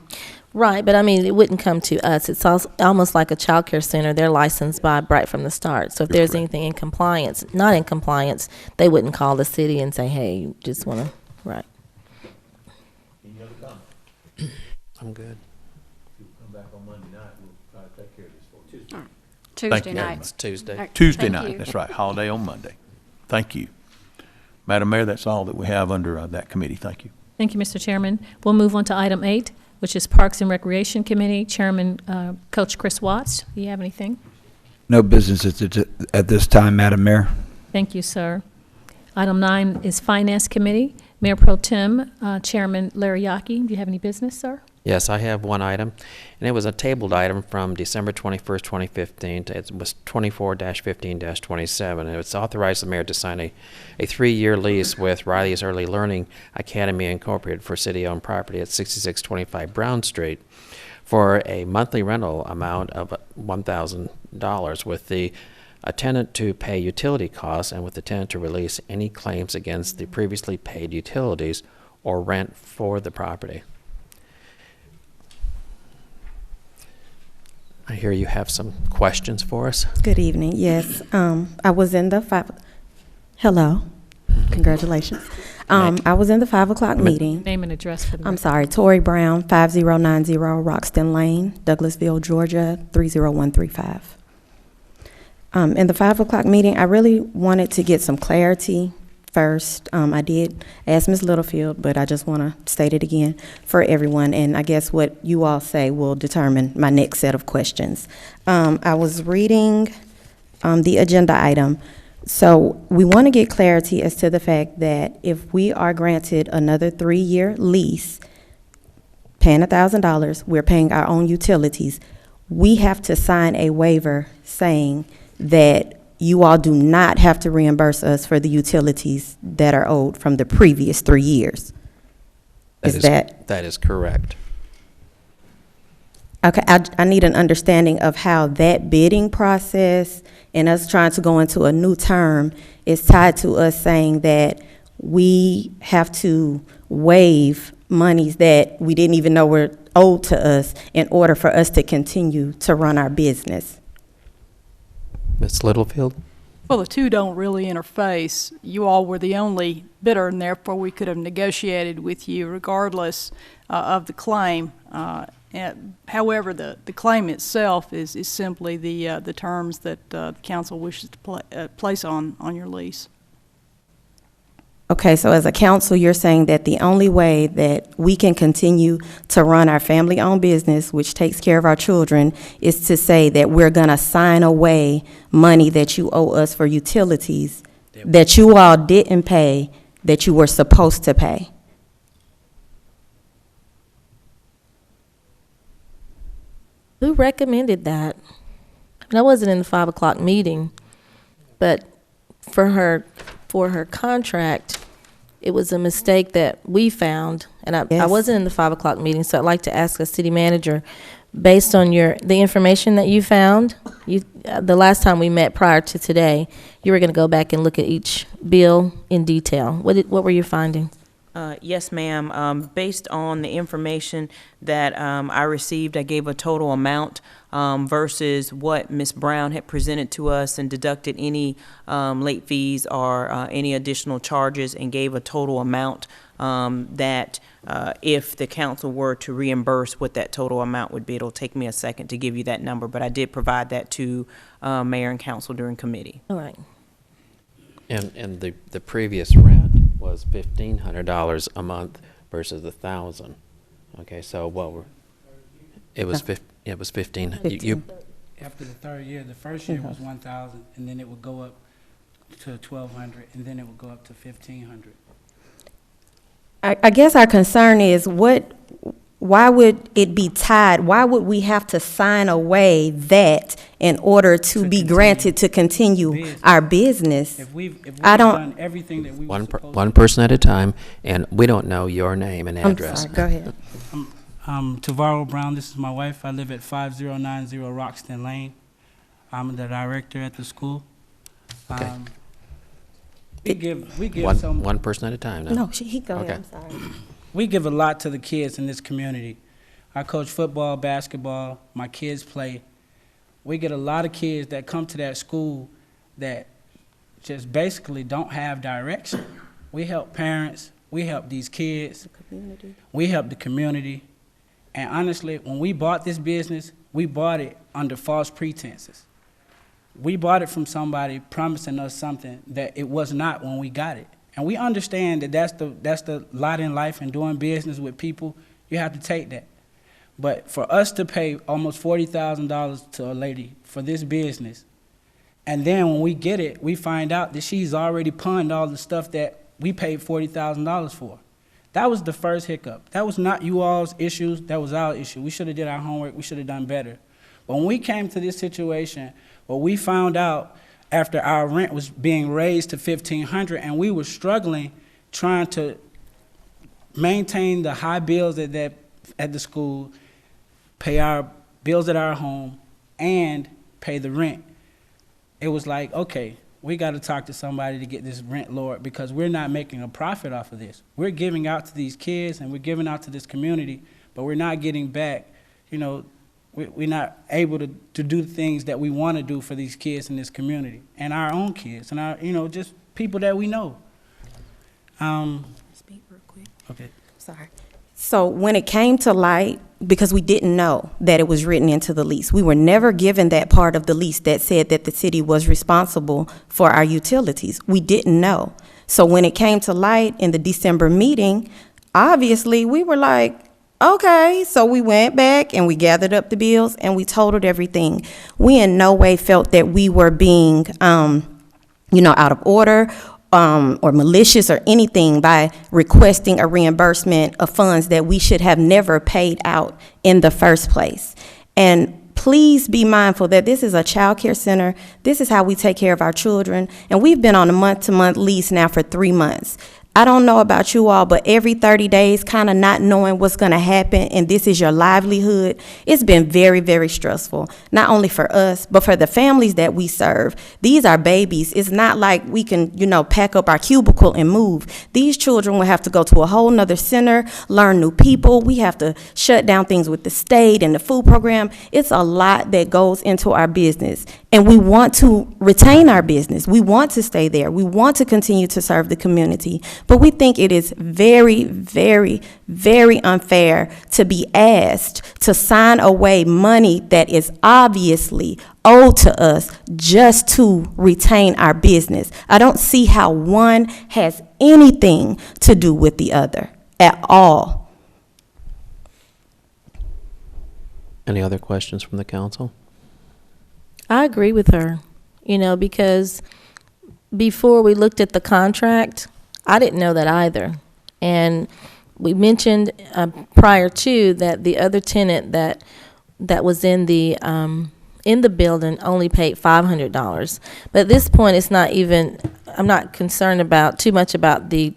Right, but I mean, it wouldn't come to us. It's almost like a child care center. They're licensed by right from the start. So if there's anything in compliance, not in compliance, they wouldn't call the city and say, hey, you just want to, right. Any other comments? I'm good. If you'll come back on Monday night, we'll try to take care of this for you. All right. Thank Tuesday you very night. much. It's Tuesday. Tuesday Thank night, you. that's right, holiday on Monday. Thank you. Madam Mayor, that's all that we have under that committee. Thank you. Thank you, Mr. Chairman. We'll move on to item 8, which is Parks and Recreation Committee. Chairman, Coach Chris Watts, do you have anything? No business at this time, Madam Mayor. Thank you, sir. Item 9 is Finance Committee. Mayor Pro Tem, Chairman Larry Yockey, do you have any business, sir? Yes, I have one item, and it was a tabled item from December 21st, 2015. It was 24-15-27, and it's authorized the mayor to sign a 3-year lease with Riley's Early Learning Academy Incorporated for city-owned property at 6625 Brown Street for a monthly rental amount of $1,000 with the tenant to pay utility costs and with the tenant to release any claims against the previously paid utilities or rent for the property. I hear you have some questions for us. Good evening. Yes, I was in the Hello, congratulations. I was in the 5 o'clock meeting. Name and address for the I'm sorry, Tori Brown, 5090 Roxton Lane, Douglasville, Georgia, 30135. In the 5 o'clock meeting, I really wanted to get some clarity first. I did ask Ms. Littlefield, but I just want to state it again for everyone, and I guess what you all say will determine my next set of questions. I was reading the agenda item, so we want to get clarity as to the fact that if we are granted another 3-year lease, paying $1,000, we're paying our own utilities, we have to sign a waiver saying that you all do not have to reimburse us for the utilities that are owed from the previous 3 years. That is correct. Okay, I need an understanding of how that bidding process and us trying to go into a new term is tied to us saying that we have to waive monies that we didn't even know were owed to us in order for us to continue to run our business. Ms. Littlefield? Well, the two don't really interface. You all were the only bidder, and therefore we could have negotiated with you regardless of the claim. However, the claim itself is simply the terms that the council wishes to place on your lease. Okay, so as a council, you're saying that the only way that we can continue to run our family-owned business, which takes care of our children, is to say that we're going to sign away money that you owe us for utilities that you all didn't pay, that you were supposed to pay. Who recommended that? I wasn't in the 5 o'clock meeting, but for for her contract, it was a mistake that we found, and I Yes. wasn't in the 5 o'clock meeting, so I'd like to ask the city manager, based on the information that you found, the last time we met prior to today, you were going to go back and look at each bill in detail. What were your findings? Yes, ma'am. Based on the information that I received, I gave a total amount versus what Ms. Brown had presented to us and deducted any late fees or any additional charges and gave a total amount that if the council were to reimburse what that total amount would be. It'll take me a second to give you that number, but I did provide that to mayor and council during committee. All right. And the previous rent was $1,500 a month versus $1,000. Okay, so it was 15. After the third year, the first year was 1,000, and then it would go up to 1,200, and then it would go up to 1,500. I guess our concern is why would it be tied? Why would we have to sign away that in order to be granted to continue our business? If we've I don't. done everything that we were supposed to. One person at a time, and we don't know your name and address. I'm sorry, go ahead. Tavaro Brown, this is my wife. I live at 5090 Roxton Lane. I'm the director at the school. Okay. We give some. One person at a time now. No, he go ahead. Okay. I'm sorry. We give a lot to the kids in this community. I coach football, basketball. My kids play. We get a lot of kids that come to that school that just basically don't have direction. We help parents. We help these kids. We help the community. And honestly, when we bought this business, we bought it under false pretenses. We bought it from somebody promising us something that it was not when we got it. And we understand that that's the lot in life and doing business with people. You have to take that. But for us to pay almost $40,000 to a lady for this business, and then when we get it, we find out that she's already pawned all the stuff that we paid $40,000 for. That was the first hiccup. That was not you all's issues. That was our issue. We should have did our homework. We should have done better. But when we came to this situation, what we found out after our rent was being raised to $1,500, and we were struggling trying to maintain the high bills at the school, pay our bills at our home, and pay the rent. It was like, okay, we got to talk to somebody to get this rent lowered because we're not making a profit off of this. We're giving out to these kids and we're giving out to this community, but we're not getting back, we're not able to do the things that we want to do for these kids in this community and our own kids and our, just people that we know. Speak real quick. Okay. Sorry. So when it came to light, because we didn't know that it was written into the lease, we were never given that part of the lease that said that the city was responsible for our utilities. We didn't know. So when it came to light in the December meeting, obviously we were like, okay, so we went back and we gathered up the bills and we totaled everything. We in no way felt that we were being, out of order or malicious or anything by requesting a reimbursement of funds that we should have never paid out in the first place. And please be mindful that this is a child care center. This is how we take care of our children. And we've been on a month-to-month lease now for 3 months. I don't know about you all, but every 30 days, kind of not knowing what's going to happen, and this is your livelihood, it's been very, very stressful, not only for us, but for the families that we serve. These are babies. It's not like we can, pack up our cubicle and move. These children will have to go to a whole nother center, learn new people. We have to shut down things with the state and the food program. It's a lot that goes into our business, and we want to retain our business. We want to stay there. We want to continue to serve the community. But we think it is very, very, very unfair to be asked to sign away money that is obviously owed to us just to retain our business. I don't see how one has anything to do with the other at all. Any other questions from the council? I agree with her, because before we looked at the contract, I didn't know that either. And we mentioned prior to that the other tenant that was in the building only paid $500. But at this point, it's not even concerned about too much about the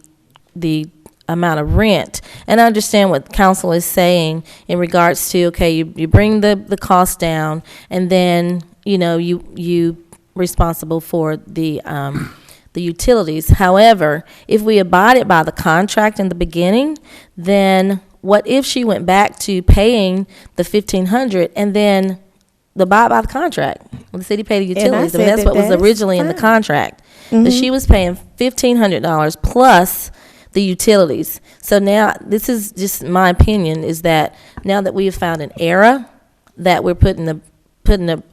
amount of rent. And I understand what council is saying in regards to, okay, you bring the cost down, and then, you know, you responsible for the utilities. However, if we abided by the contract in the beginning, then what if she went back to paying the $1,500 and then abide by the contract? The city paid the utilities. I mean, that's what was originally in the contract. But she was paying $1,500 plus the utilities. So now, this is just my opinion, is that now that we have found an error, that we're putting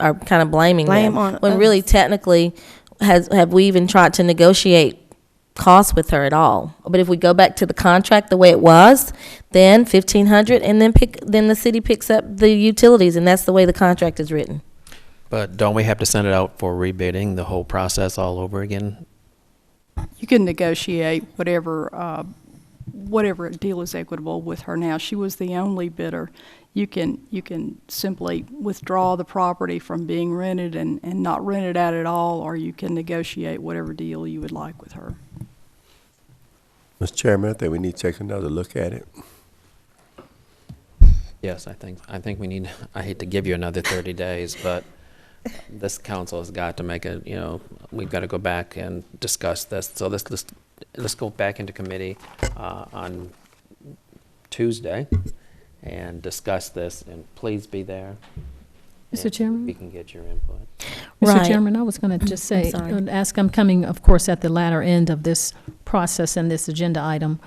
are kind of blaming them, when really technically have we even tried to negotiate costs with her at all? But if we go back to the contract the way it was, then $1,500, and then the city picks up the utilities, and that's the way the contract is written. But don't we have to send it out for rebidding, the whole process all over again? You can negotiate whatever deal is equitable with her now. She was the only bidder. You can simply withdraw the property from being rented and not rent it out at all, or you can negotiate whatever deal you would like with her. Mr. Chairman, I think we need to take another look at it. Yes, I think we need, I hate to give you another 30 days, but this council has got to make we've got to go back and discuss this. So let's go back into committee on Tuesday and discuss this, and please be there. Mr. Chairman? We can get your input. Mr. Chairman, I was going to just say, I'm coming, of course, at the latter end of this process and this agenda item.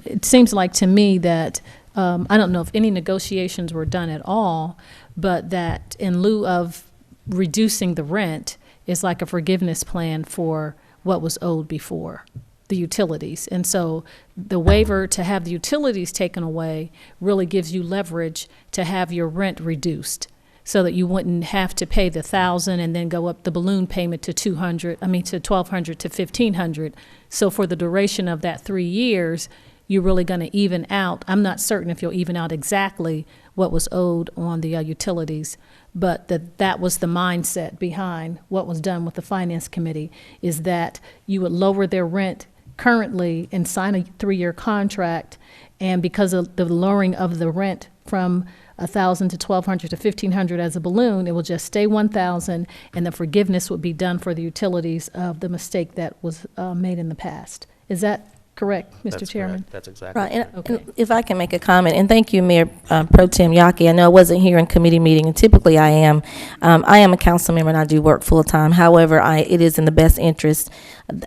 It seems like to me that, I don't know if any negotiations were done at all, but that in lieu of reducing the rent is like a forgiveness plan for what was owed before, the utilities. And so the waiver to have the utilities taken away really gives you leverage to have your rent reduced, so that you wouldn't have to pay the $1,000 and then go up the balloon payment to $1,200 to $1,500. So for the duration of that 3 years, you're really going to even out. I'm not certain if you'll even out exactly what was owed on the utilities, but that was the mindset behind what was done with the Finance Committee, is that you would lower their rent currently and sign a 3-year contract, and because of the lowering of the rent from $1,000 to $1,200 to $1,500 as a balloon, it will just stay $1,000, and the forgiveness would be done for the utilities of the mistake that was made in the past. Is that correct, Mr. Chairman? Correct. That's exactly Right. And, Okay. and if I can make a comment, and thank you, Mayor Pro Tem Yaki. I know I wasn't here in committee meeting, and typically I am. I am a council member and I do work full time. However, it is in the best interest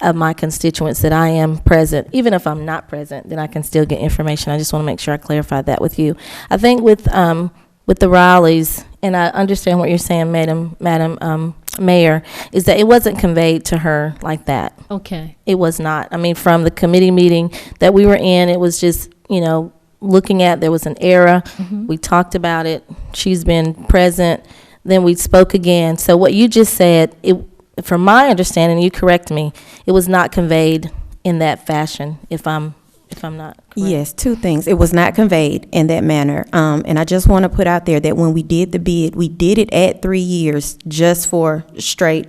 of my constituents that I am present. Even if I'm not present, then I can still get information. I just want to make sure I clarify that with you. I think with the Rileys, and I understand what you're saying, Madam Mayor, is that it wasn't conveyed to her like that. Okay. It was not. I mean, from the committee meeting that we were in, it was just, looking at, there was an error. Mm-hmm. We talked about it. She's been present. Then we spoke again. So what you just said, from my understanding, you correct me, it was not conveyed in that fashion, if I'm not correct. Yes, two things. It was not conveyed in that manner. And I just want to put out there that when we did the bid, we did it at 3 years just for a straight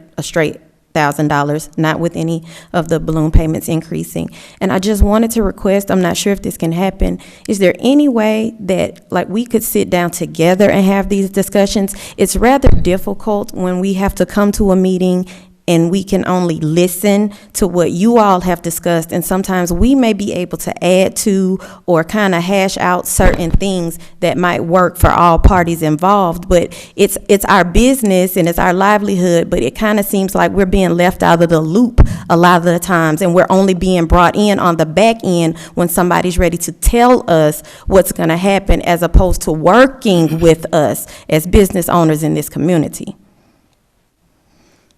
$1,000, not with any of the balloon payments increasing. And I just wanted to request, I'm not sure if this can happen, is there any way that we could sit down together and have these discussions? It's rather difficult when we have to come to a meeting and we can only listen to what you all have discussed, and sometimes we may be able to add to or kind of hash out certain things that might work for all parties involved. But it's our business and it's our livelihood, but it kind of seems like we're being left out of the loop a lot of the times, and we're only being brought in on the back end when somebody's ready to tell us what's going to happen, as opposed to working with us as business owners in this community.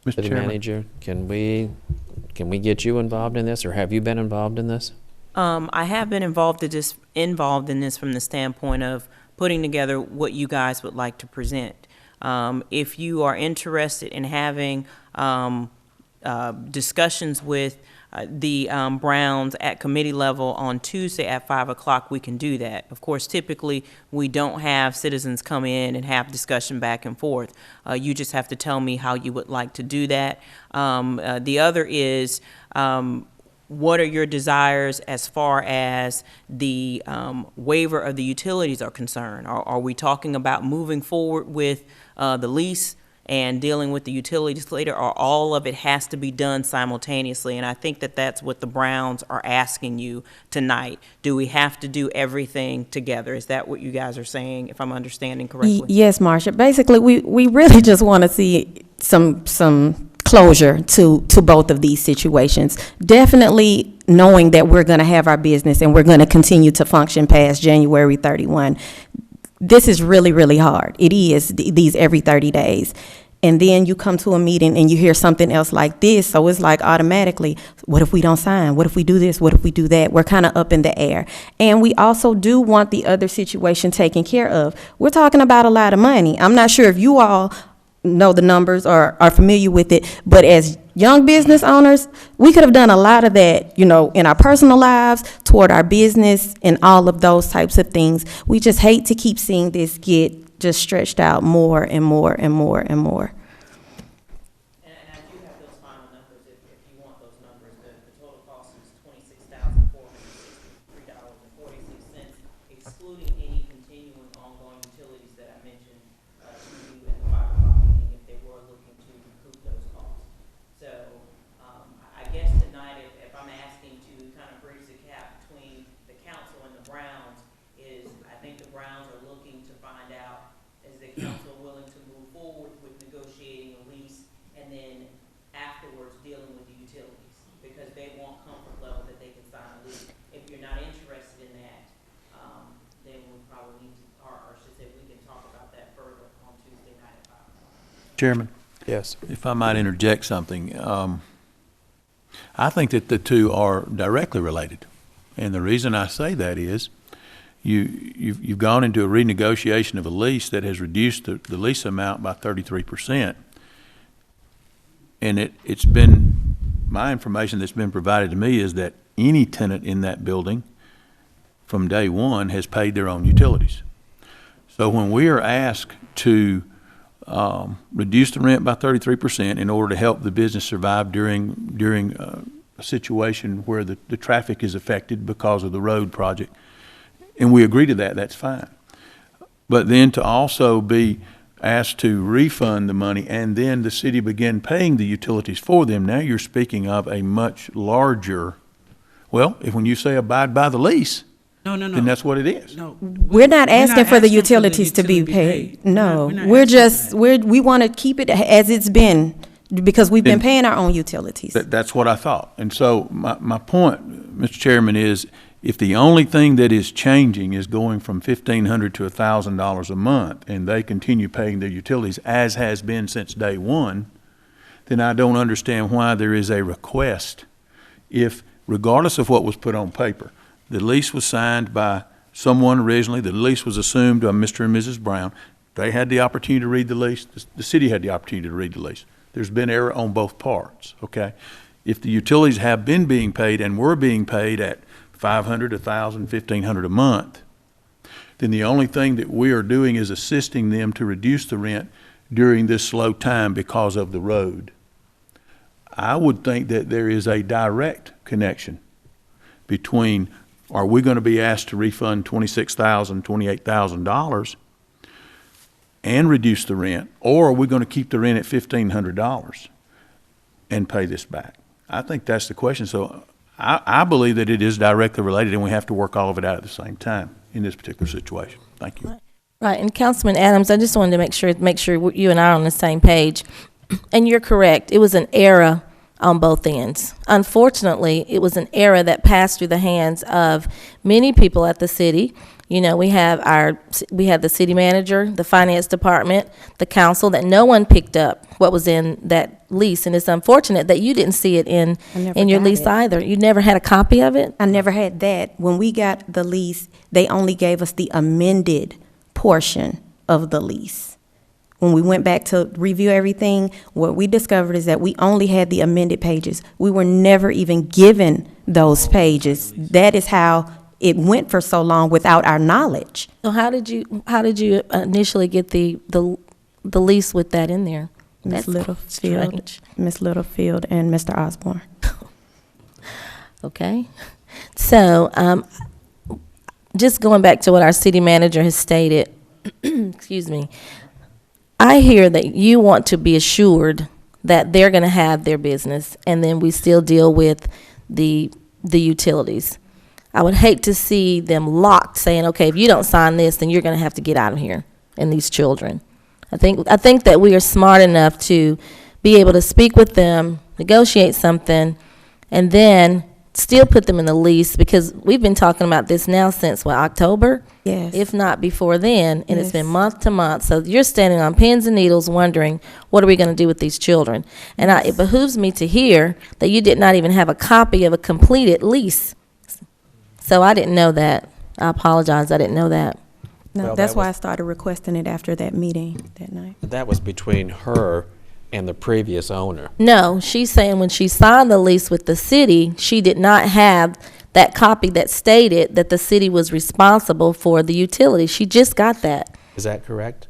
Mr. City Manager, can we get you involved in this, or have you been involved in this? I have been involved in this from the standpoint of putting together what you guys would like to present. If you are interested in having discussions with the Browns at committee level on Tuesday at 5 o'clock, we can do that. Of course, typically, we don't have citizens come in and have discussion back and forth. You just have to tell me how you would like to do that. The other is, what are your desires as far as the waiver of the utilities are concerned? Are we talking about moving forward with the lease and dealing with the utilities later, or all of it has to be done simultaneously? And I think that that's what the Browns are asking you tonight. Do we have to do everything together? Is that what you guys are saying, if I'm understanding correctly? Yes, Marsha. Basically, we really just want to see some closure to both of these situations. Definitely knowing that we're going to have our business and we're going to continue to function past January 31. This is really, really hard. It is, these every 30 days. And then you come to a meeting and you hear something else like this, so it's like automatically, what if we don't sign? What if we do this? What if we do that? We're kind of up in the air. And we also do want the other situation taken care of. We're talking about a lot of money. I'm not sure if you all know the numbers or are familiar with it, but as young business owners, we could have done a lot of that, in our personal lives, toward our business, and all of those types of things. We just hate to keep seeing this get just stretched out more and more and more and more. And I do have those final numbers if you want those numbers. The total cost is $26,463.46, excluding any continuing ongoing utilities that I mentioned to you at the 5 o'clock meeting, if they were looking to recoup those costs. So I guess tonight, if I'm asking to kind of bridge the gap between the council and the Browns, is I think the Browns are looking to find out, is the council willing to move forward with negotiating a lease and then afterwards dealing with the utilities? Because they want comfort level that they can sign a lease. If you're not interested in that, then we probably need to, or should say, we can talk about that further on Tuesday night at 5 o'clock. Chairman? Yes. If I might interject something, I think that the two are directly related. And the reason I say that is you've gone into a renegotiation of a lease that has reduced the lease amount by 33%. And it's been, my information that's been provided to me is that any tenant in that building from day one has paid their own utilities. So when we are asked to reduce the rent by 33% in order to help the business survive during a situation where the traffic is affected because of the road project, and we agree to that, that's fine. But then to also be asked to refund the money and then the city begin paying the utilities for them, now you're speaking of a much larger, well, when you say abide by the lease, No. then that's what it is. No, We're not asking for the utilities to be paid. No, we want to keep it as it's been, because we've been paying our own utilities. That's what I thought. And so my point, Mr. Chairman, is if the only thing that is changing is going from $1,500 to $1,000 a month, and they continue paying their utilities as has been since day one, then I don't understand why there is a request if, regardless of what was put on paper, the lease was signed by someone originally, the lease was assumed by Mr. and Mrs. Brown. They had the opportunity to read the lease. The city had the opportunity to read the lease. There's been error on both parts, okay? If the utilities have been being paid and were being paid at $500, $1,000, $1,500 a month, then the only thing that we are doing is assisting them to reduce the rent during this slow time because of the road. I would think that there is a direct connection between, are we going to be asked to refund $26,000, $28,000 and reduce the rent, or are we going to keep the rent at $1,500 and pay this back? I think that's the question. So I believe that it is directly related, and we have to work all of it out at the same time in this particular situation. Thank you. Right, and Councilman Adams, I just wanted to make sure you and I are on the same page. And you're correct. It was an error on both ends. Unfortunately, it was an error that passed through the hands of many people at the city. We had the city manager, the finance department, the council, that no one picked up what was in that lease. And it's unfortunate that you didn't see it in your lease either. You never had a copy of it? I never had that. When we got the lease, they only gave us the amended portion of the lease. when we went back to review everything, what we discovered is that we only had the amended pages. We were never even given those pages. That is how it went for so long without our knowledge. So how did you initially get the lease with that in there? Miss That's Littlefield, strange. Miss Littlefield, and Mr. Osborne. Okay. So, just going back to what our city manager has stated, excuse me, I hear that you want to be assured that they're going to have their business, and then we still deal with the utilities. I would hate to see them locked, saying, okay, if you don't sign this, then you're going to have to get out of here, and these children. I think that we are smart enough to be able to speak with them, negotiate something, and then still put them in the lease, because we've been talking about this now since, what, October? Yes. If not before then, and it's been Yes. month to month. So you're standing on pins and needles wondering, what are we going to do with these children? And it behooves me to hear that you did not even have a copy of a completed lease. So I didn't know that. I apologize, I didn't know that. No, Well, that's that why was- I started requesting it after that meeting that night. That was between her and the previous owner. No, she's saying when she signed the lease with the city, she did not have that copy that stated that the city was responsible for the utility. She just got that. Is that correct?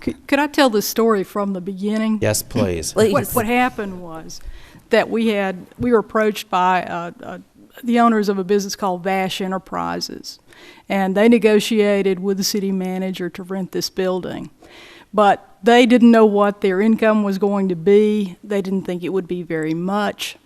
Could I tell this story from the beginning? Yes, please. What happened was that we were approached by the owners of a business called Vash Enterprises, and they negotiated with the city manager to rent this building. But they didn't know what their income was going to be. They didn't think it would be very much.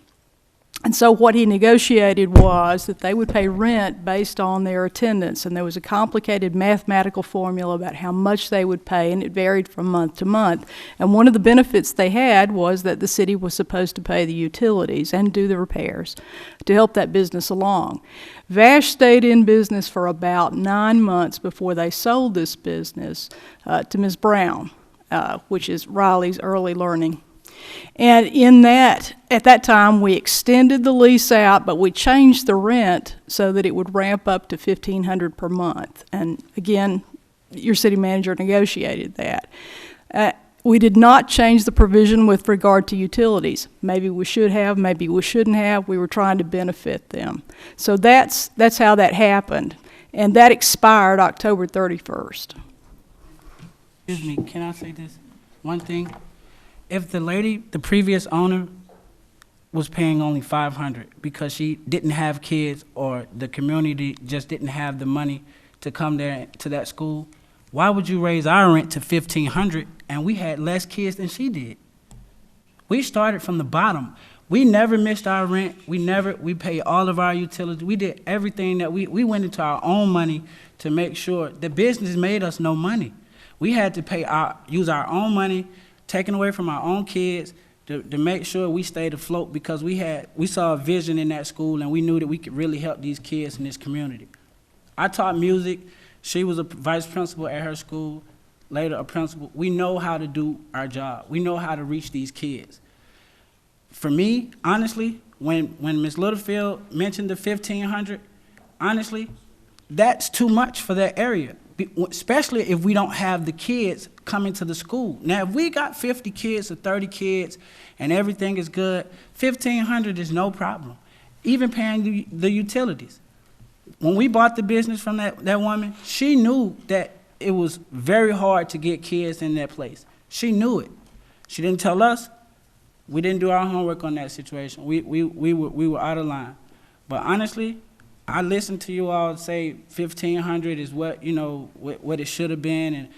And so what he negotiated was that they would pay rent based on their attendance, and there was a complicated mathematical formula about how much they would pay, and it varied from month to month. And one of the benefits they had was that the city was supposed to pay the utilities and do the repairs to help that business along. Vash stayed in business for about 9 months before they sold this business to Ms. Brown, which is Riley's Early Learning. And at that time, we extended the lease out, but we changed the rent so that it would ramp up to $1,500 per month. And again, your city manager negotiated that. We did not change the provision with regard to utilities. Maybe we should have, maybe we shouldn't have. We were trying to benefit them. So that's how that happened. And that expired October 31st. Excuse me, can I say this? One thing. If the previous owner was paying only $500 because she didn't have kids, or the community just didn't have the money to come there to that school, why would you raise our rent to $1,500 and we had less kids than she did? We started from the bottom. We never missed our rent. We paid all of our utilities. We did everything that we went into our own money to make sure the business made us no money. We had to use our own money, taken away from our own kids, to make sure we stayed afloat, because we saw a vision in that school, and we knew that we could really help these kids in this community. I taught music. She was a vice principal at her school, later a principal. We know how to do our job. We know how to reach these kids. For me, honestly, when Ms. Littlefield mentioned the $1,500, honestly, that's too much for that area, especially if we don't have the kids coming to the school. Now, if we got 50 kids or 30 kids and everything is good, $1,500 is no problem, even paying the utilities. When we bought the business from that woman, she knew that it was very hard to get kids in that place. She knew it. She didn't tell us. We didn't do our homework on that situation. We were out of line. But honestly, I listened to you all say $1,500 is what it should have been, and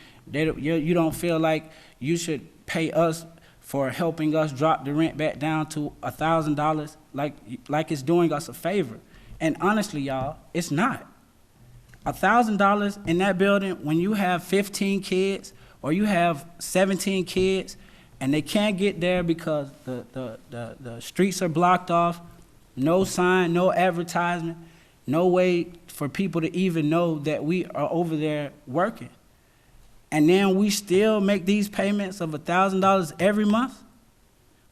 you don't feel like you should pay us for helping us drop the rent back down to $1,000, like it's doing us a favor. And honestly, y'all, it's not. $1,000 in that building when you have 15 kids or you have 17 kids and they can't get there because the streets are blocked off, no sign, no advertisement, no way for people to even know that we are over there working. And then we still make these payments of $1,000 every month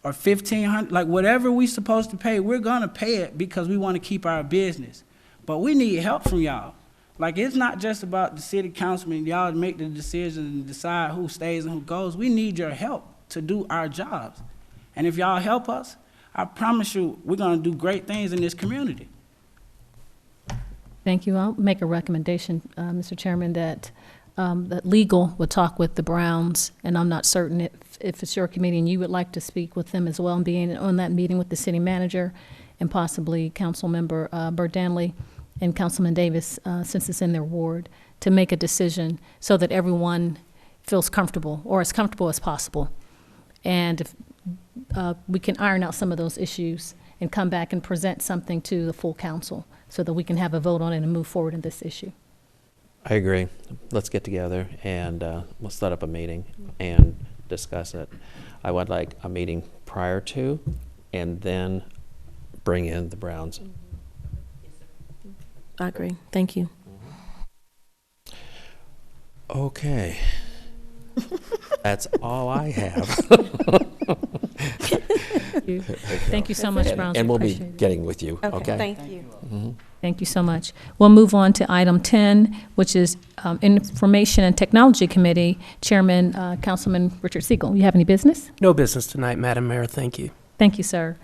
or $1,500, like whatever we supposed to pay, we're gonna pay it because we want to keep our business. But we need help from y'all. Like, it's not just about the city councilman, y'all make the decisions and decide who stays and who goes. We need your help to do our jobs. And if y'all help us, I promise you, we're gonna do great things in this community. Thank you. I'll make a recommendation, Mr. Chairman, that legal would talk with the Browns, and I'm not certain if it's your committee and you would like to speak with them as well, and being on that meeting with the city manager and possibly Councilmember Burdanley and Councilman Davis, since it's in their ward, to make a decision so that everyone feels comfortable, or as comfortable as possible. And if we can iron out some of those issues and come back and present something to the full council so that we can have a vote on it and move forward in this issue. I agree. Let's get together and we'll set up a meeting and discuss it. I would like a meeting prior to and then bring in the Browns. I agree. Thank you. Okay. That's all I have. Thank you so much, Browns. And we'll be Appreciate it. getting with you, okay? Thank you. Mm-hmm. Thank you so much. We'll move on to item 10, which is Information and Technology Committee. Chairman, Councilman Richard Siegel, you have any business? No business tonight, Madam Mayor. Thank you. Thank you, sir.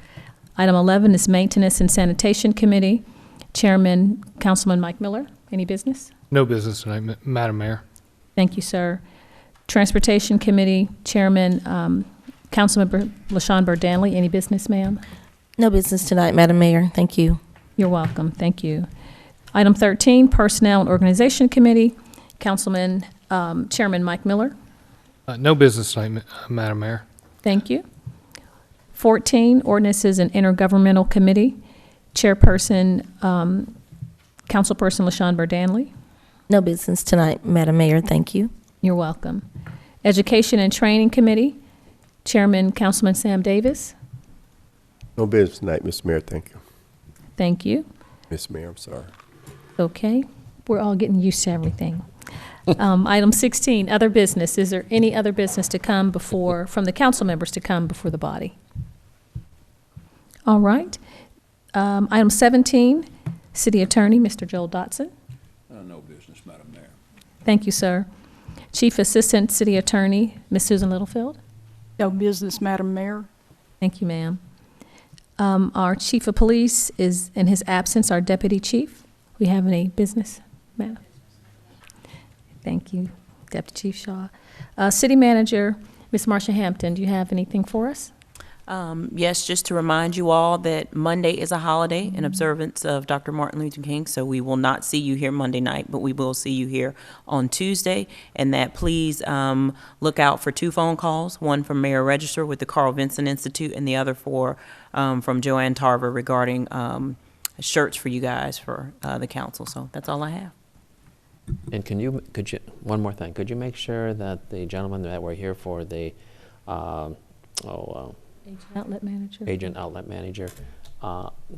Item 11 is Maintenance and Sanitation Committee. Chairman, Councilman Mike Miller, any business? No business tonight, Madam Mayor. Thank you, sir. Transportation Committee, Chairman, Councilmember LaShawn Burdanley, any business, ma'am? No business tonight, Madam Mayor. Thank you. You're welcome. Thank you. Item 13, Personnel and Organization Committee, Councilman, Chairman Mike Miller. No business tonight, Madam Mayor. Thank you. 14, Ordinances and Intergovernmental Committee, Chairperson, Councilperson LaShawn Burdanley. No business tonight, Madam Mayor. Thank you. You're welcome. Education and Training Committee, Chairman Councilman Sam Davis. No business tonight, Mr. Mayor, thank you. Thank you. Mr. Mayor, I'm sorry. Okay. We're all getting used to everything. Item 16, other business. Is there any other business to come before, from the council members to come before the body? All right. Item 17, City Attorney, Mr. Joel Dotson. No business, Madam Mayor. Thank you, sir. Chief Assistant City Attorney, Ms. Susan Littlefield. No business, Madam Mayor. Thank you, ma'am. Our Chief of Police is, in his absence, our Deputy Chief. We have any business, ma'am? Thank you, Deputy Chief Shaw. City Manager, Ms. Marsha Hampton, do you have anything for us? Yes, just to remind you all that Monday is a holiday in observance of Dr. Martin Luther King, so we will not see you here Monday night, but we will see you here on Tuesday, and that please look out for 2 phone calls, one from Mayor Register with the Carl Vinson Institute, and the other from Joanne Tarver regarding shirts for you guys for the council. So that's all I have. And could you, one more thing, could you make sure that the gentleman that we're here for, the Agent Outlet Manager,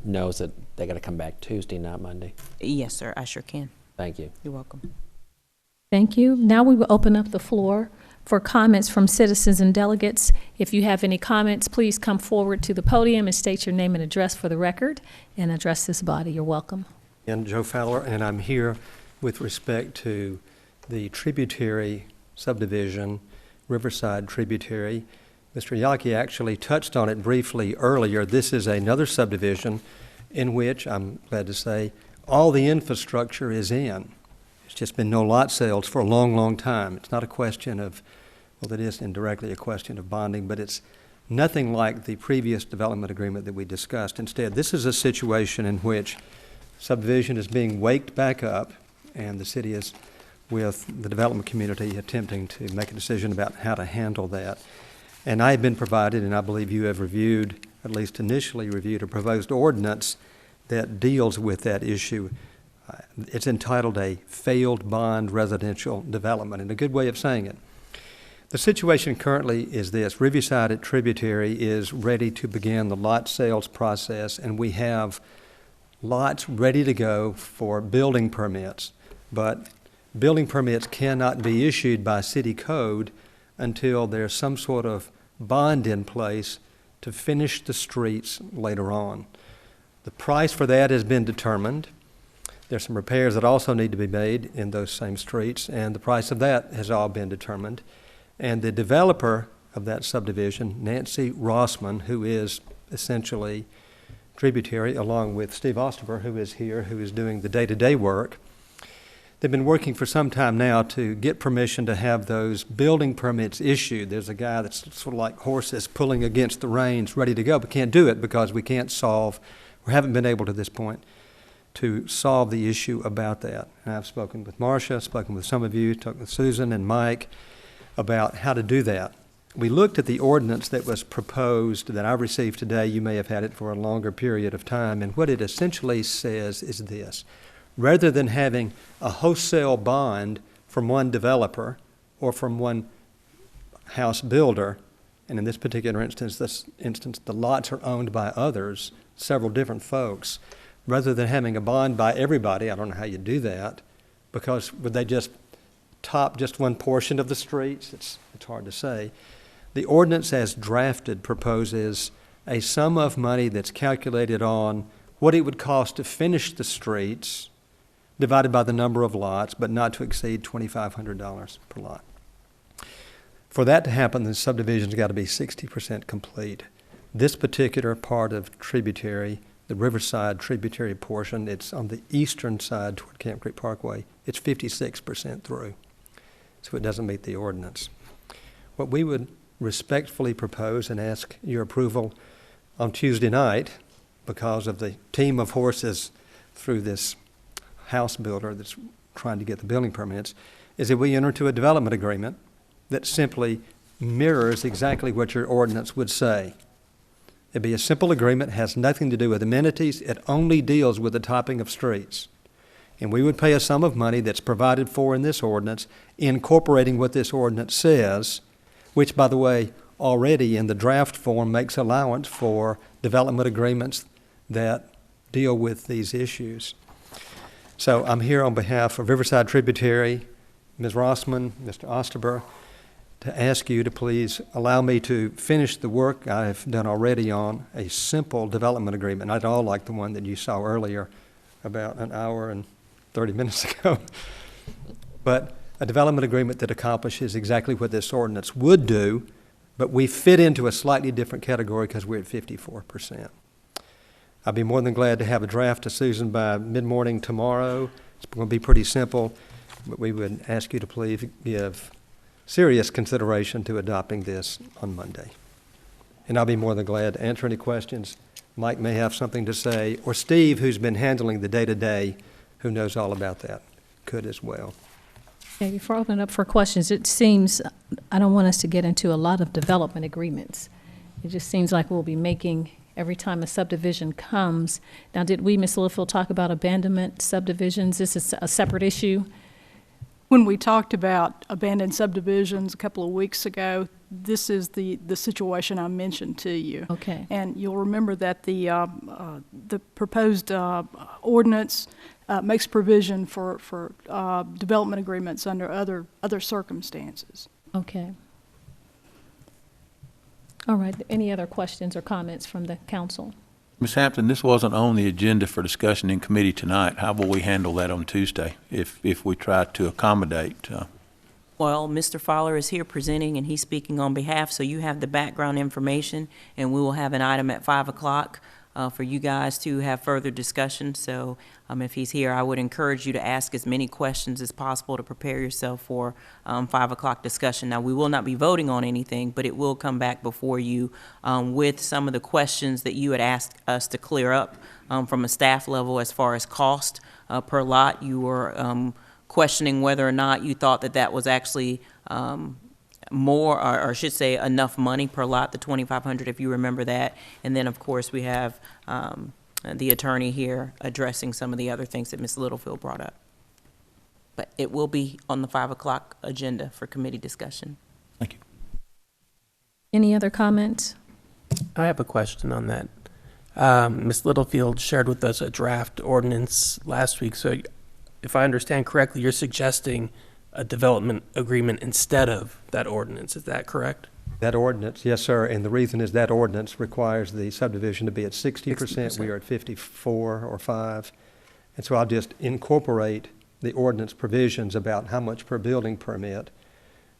knows that they got to come back Tuesday, not Monday? Yes, sir, I sure can. Thank you. You're welcome. Thank you. Now we will open up the floor for comments from citizens and delegates. If you have any comments, please come forward to the podium and state your name and address for the record and address this body. You're welcome. And Joe Fowler, and I'm here with respect to the tributary subdivision, Riverside Tributary. Mr. Yaki actually touched on it briefly earlier. This is another subdivision in which, I'm glad to say, all the infrastructure is in. It's just been no lot sales for a long, long time. It's not a question of, well, it is indirectly a question of bonding, but it's nothing like the previous development agreement that we discussed. Instead, this is a situation in which subdivision is being waked back up, and the city is, with the development community, attempting to make a decision about how to handle that. And I have been provided, and I believe you have reviewed, at least initially reviewed, a proposed ordinance that deals with that issue. It's entitled a failed bond residential development, and a good way of saying it. The situation currently is this: Riverside at Tributary is ready to begin the lot sales process, and we have lots ready to go for building permits. But building permits cannot be issued by city code until there's some sort of bond in place to finish the streets later on. The price for that has been determined. There's some repairs that also need to be made in those same streets, and the price of that has all been determined. And the developer of that subdivision, Nancy Rossman, who is essentially tributary, along with Steve Osterber, who is here, who is doing the day-to-day work, they've been working for some time now to get permission to have those building permits issued. There's a guy that's sort of like horses pulling against the reins, ready to go, but can't do it because we can't solve, or haven't been able to this point, to solve the issue about that. And I've spoken with Marcia, spoken with some of you, talked with Susan and Mike about how to do that. We looked at the ordinance that was proposed that I received today. You may have had it for a longer period of time, and what it essentially says is this. Rather than having a wholesale bond from one developer or from one house builder, and in this particular instance, the lots are owned by others, several different folks, rather than having a bond by everybody, I don't know how you do that, because would they just top just one portion of the streets? It's hard to say. The ordinance as drafted proposes a sum of money that's calculated on what it would cost to finish the streets, divided by the number of lots, but not to exceed $2,500 per lot. For that to happen, the subdivision's got to be 60% complete. This particular part of tributary, the Riverside tributary portion, it's on the eastern side toward Camp Creek Parkway. It's 56% through, so it doesn't meet the ordinance. What we would respectfully propose and ask your approval on Tuesday night, because of the team of horses through this house builder that's trying to get the building permits, is that we enter into a development agreement that simply mirrors exactly what your ordinance would say. It'd be a simple agreement, has nothing to do with amenities, it only deals with the topping of streets. And we would pay a sum of money that's provided for in this ordinance, incorporating what this ordinance says, which, by the way, already in the draft form makes allowance for development agreements that deal with these issues. So I'm here on behalf of Riverside Tributary, Ms. Rossman, Mr. Osterber, to ask you to please allow me to finish the work I have done already on a simple development agreement, not at all like the one that you saw earlier about an hour and 30 minutes ago, but a development agreement that accomplishes exactly what this ordinance would do, but we fit into a slightly different category because we're at 54%. I'd be more than glad to have a draft to Susan by mid-morning tomorrow. It's going to be pretty simple, but we would ask you to please give serious consideration to adopting this on Monday. And I'll be more than glad to answer any questions. Mike may have something to say, or Steve, who's been handling the day-to-day, who knows all about that, could as well. Okay, before I open it up for questions, it seems, I don't want us to get into a lot of development agreements. It just seems like we'll be making, every time a subdivision comes. Now, did we, Ms. Littlefield, talk about abandonment subdivisions? This is a separate issue? When we talked about abandoned subdivisions a couple of weeks ago, this is the situation I mentioned to you. Okay. And you'll remember that the proposed ordinance makes provision for development agreements under other circumstances. Okay. All right. Any other questions or comments from the council? Ms. Hampton, this wasn't on the agenda for discussion in committee tonight. How will we handle that on Tuesday if we try to accommodate? Well, Mr. Fowler is here presenting, and he's speaking on behalf, so you have the background information, and we will have an item at 5 o'clock for you guys to have further discussion. So if he's here, I would encourage you to ask as many questions as possible to prepare yourself for 5 o'clock discussion. Now, we will not be voting on anything, but it will come back before you with some of the questions that you had asked us to clear up from a staff level as far as cost per lot. You were questioning whether or not you thought that was actually more, or I should say enough money per lot, the $2,500, if you remember that. And then, of course, we have the attorney here addressing some of the other things that Ms. Littlefield brought up. But it will be on the 5 o'clock agenda for committee discussion. Thank you. Any other comments? I have a question on that. Ms. Littlefield shared with us a draft ordinance last week, so if I understand correctly, you're suggesting a development agreement instead of that ordinance. Is that correct? That ordinance, yes, sir, and the reason is that ordinance requires the subdivision to be at 60%. We are at 54 or 5, And so I'll just incorporate the ordinance provisions about how much per building permit.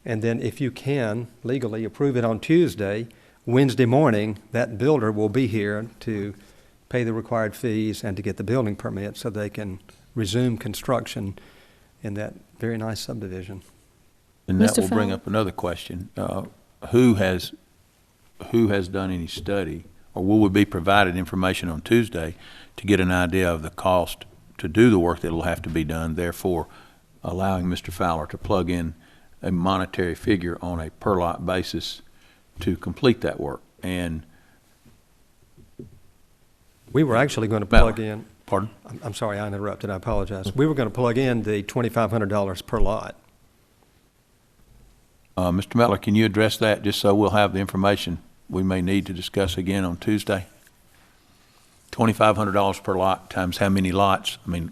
And then if you can legally approve it on Tuesday, Wednesday morning, that builder will be here to pay the required fees and to get the building permit so they can resume construction in that very nice subdivision. And that Mr. will bring Fowler? up another question. Who has done any study, or will we be provided information on Tuesday to get an idea of the cost to do the work that will have to be done, therefore allowing Mr. Fowler to plug in a monetary figure on a per lot basis to complete that work? And we were actually going to plug in. Pardon? I'm sorry, I interrupted. I apologize. We were going to plug in the $2,500 per lot. Mr. Mettler, can you address that, just so we'll have the information we may need to discuss again on Tuesday? $2,500 per lot times how many lots? I mean,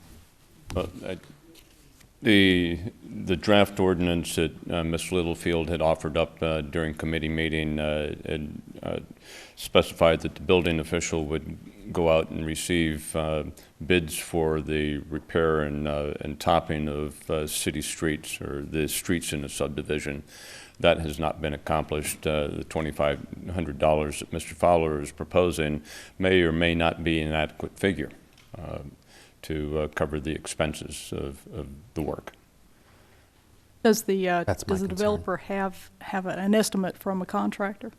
the draft ordinance that Ms. Littlefield had offered up during committee meeting had specified that the building official would go out and receive bids for the repair and topping of city streets, or the streets in the subdivision. That has not been accomplished. The $2,500 that Mr. Fowler is proposing may or may not be an adequate figure to cover the expenses of the work. Does the developer have an estimate from a contractor?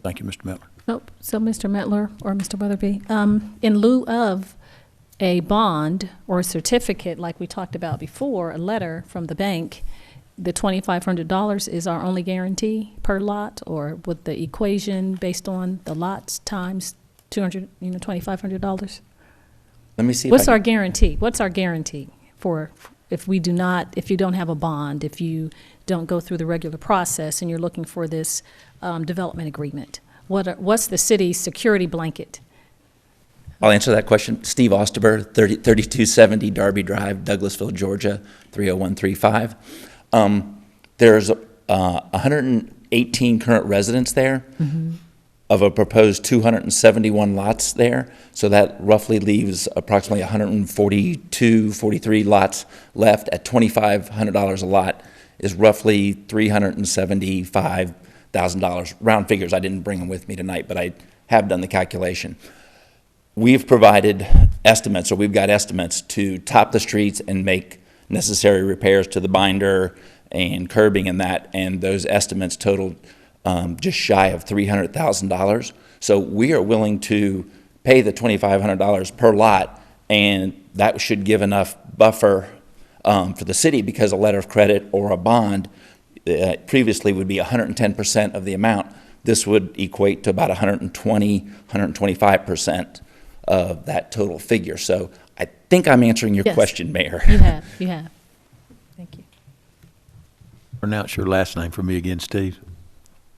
thank you, Mr. Mettler. Oh, so Mr. Mettler or Mr. Weatherby, in lieu of a bond or a certificate like we talked about before, a letter from the bank, the $2,500 is our only guarantee per lot, or with the equation based on the lots times $2,500? Let me see. What's our guarantee? What's our guarantee for if you don't have a bond, if you don't go through the regular process and you're looking for this development agreement? What's the city's security blanket? I'll answer that question. Steve Osterberg, 3270 Darby Drive, Douglasville, Georgia, 30135. There's 118 current residents there. Mm-hmm. Of a proposed 271 lots there. So that roughly leaves approximately 142, 43 lots left at $2,500 a lot is roughly $375,000. Round figures, I didn't bring them with me tonight, but I have done the calculation. We've provided estimates, or we've got estimates to top the streets and make necessary repairs to the binder and curbing and that, and those estimates totaled just shy of $300,000. So we are willing to pay the $2,500 per lot, and that should give enough buffer for the city, because a letter of credit or a bond previously would be 110% of the amount. This would equate to about 120, 125% of that total figure. So I think I'm answering your question, Mayor. You have. Thank you. Pronounce your last name for me again, Steve.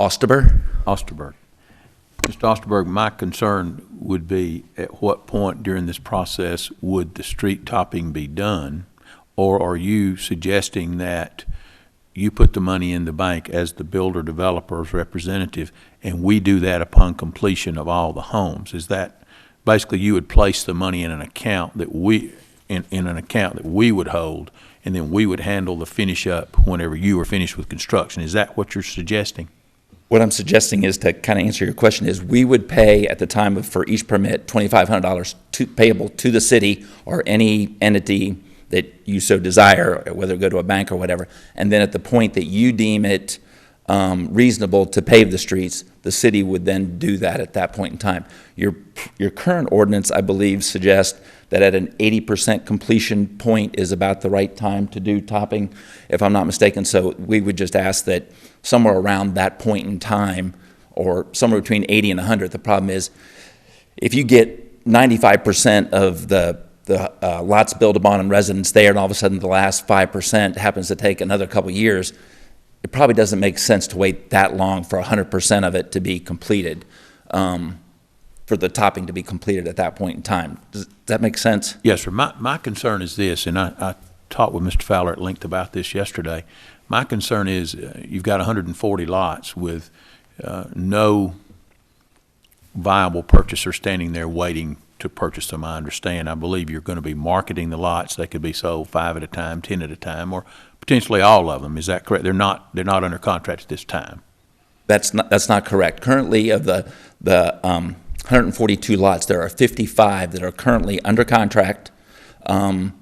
Osterberg. Osterberg. Mr. Osterberg, my concern would be, at what point during this process would the street topping be done? Or are you suggesting that you put the money in the bank as the builder developer's representative, and we do that upon completion of all the homes? Is that basically you would place the money in an account that we would hold, and then we would handle the finish up whenever you are finished with construction? Is that what you're suggesting? What I'm suggesting is, to kind of answer your question, is we would pay at the time for each permit $2,500 payable to the city or any entity that you so desire, whether it go to a bank or whatever. And then at the point that you deem it reasonable to pave the streets, the city would then do that at that point in time. Your current ordinance, I believe, suggests that at an 80% completion point is about the right time to do topping, if I'm not mistaken. So we would just ask that somewhere around that point in time, or somewhere between 80 and 100. The problem is, if you get 95% of the lots built upon and residents there, and all of a sudden the last 5% happens to take another couple years, it probably doesn't make sense to wait that long for 100% of it to be completed, for the topping to be completed at that point in time. Does that make sense? Yes, sir. My concern is this, and I talked with Mr. Fowler at length about this yesterday. My concern is you've got 140 lots with no viable purchaser standing there waiting to purchase them, I understand. I believe you're going to be marketing the lots. They could be sold 5 at a time, 10 at a time, or potentially all of them. Is that correct? They're not under contract at this time. That's not correct. Currently, of the 142 lots, there are 55 that are currently under contract, and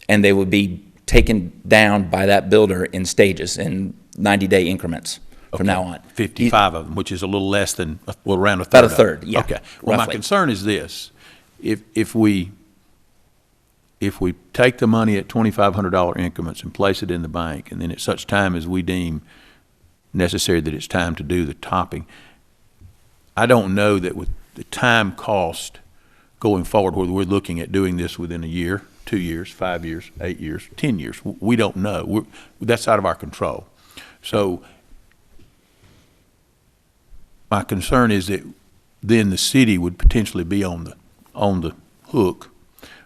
they would be taken down by that builder in stages, in 90-day increments from now on. 55 of them, which is a little less than, well, around a third. About a third, yeah. Okay. Well, my roughly. concern is this: if we take the money at $2,500 increments and place it in the bank, and then at such time as we deem necessary that it's time to do the topping, I don't know that with the time cost going forward, whether we're looking at doing this within a year, 2 years, 5 years, 8 years, 10 years. We don't know. That's out of our control. So my concern is that then the city would potentially be on the hook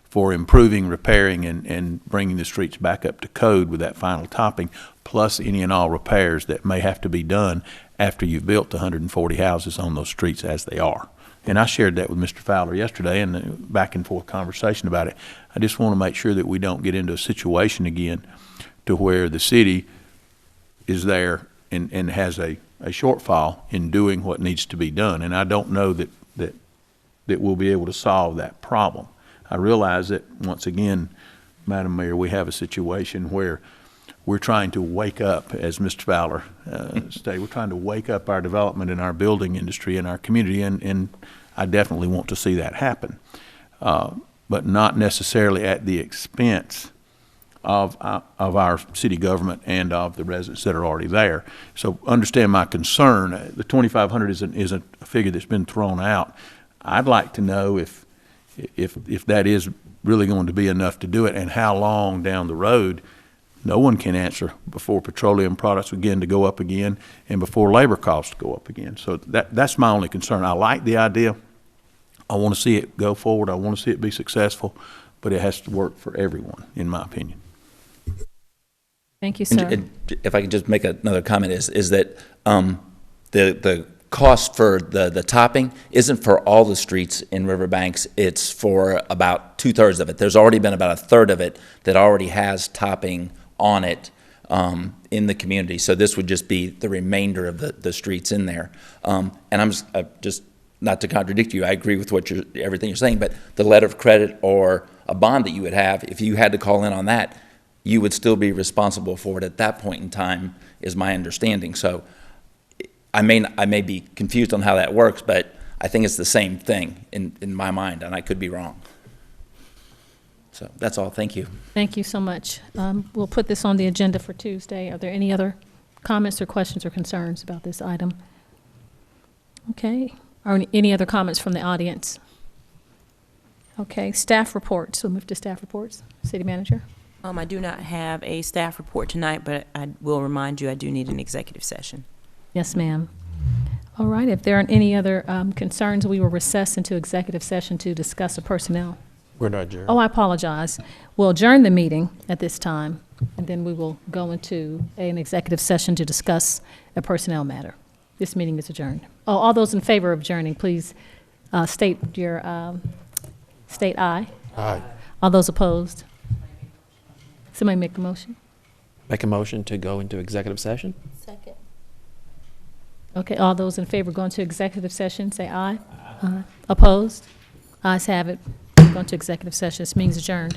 for improving, repairing, and bringing the streets back up to code with that final topping, plus any and all repairs that may have to be done after you've built the 140 houses on those streets as they are. And I shared that with Mr. Fowler yesterday in the back and forth conversation about it. I just want to make sure that we don't get into a situation again to where the city is there and has a shortfall in doing what needs to be done. And I don't know that we'll be able to solve that problem. I realize that, once again, Madam Mayor, we have a situation where we're trying to wake up, as Mr. Fowler stated, we're trying to wake up our development in our building industry and our community, and I definitely want to see that happen, but not necessarily at the expense of our city government and of the residents that are already there. So understand my concern. The 2,500 is a figure that's been thrown out. I'd like to know if that is really going to be enough to do it, and how long down the road. No one can answer before petroleum products begin to go up again and before labor costs go up again. So that's my only concern. I like the idea. I want to see it go forward. I want to see it be successful, but it has to work for everyone, in my opinion. Thank you, sir. And if I could just make another comment, is that the cost for the topping isn't for all the streets in Riverbanks. It's for about 2/3 of it. There's already been about 1/3 of it that already has topping on it in the community. So this would just be the remainder of the streets in there. And I'm just not to contradict you, I agree with everything you're saying, but the letter of credit or a bond that you would have, if you had to call in on that, you would still be responsible for it at that point in time, is my understanding. So I may be confused on how that works, but I think it's the same thing in my mind, and I could be wrong. So that's all. Thank you. Thank you so much. We'll put this on the agenda for Tuesday. Are there any other comments or questions or concerns about this item? Okay. Are any other comments from the audience? Okay. Staff reports. We'll move to staff reports. City Manager. I do not have a staff report tonight, but I will remind you I do need an executive session. Yes, ma'am. All right. If there aren't any other concerns, we will recess into executive session to discuss the personnel. We're not adjourned. Oh, I apologize. We'll adjourn the meeting at this time, and then we will go into an executive session to discuss a personnel matter. This meeting is adjourned. Oh, all those in favor of adjourning, please state aye. Aye. All those opposed? Somebody make a motion? Make a motion to go into executive session? Second. Okay, all those in favor of going to executive session, say aye. Aye. Opposed? Ayes have it. Going to executive session. This meeting's adjourned.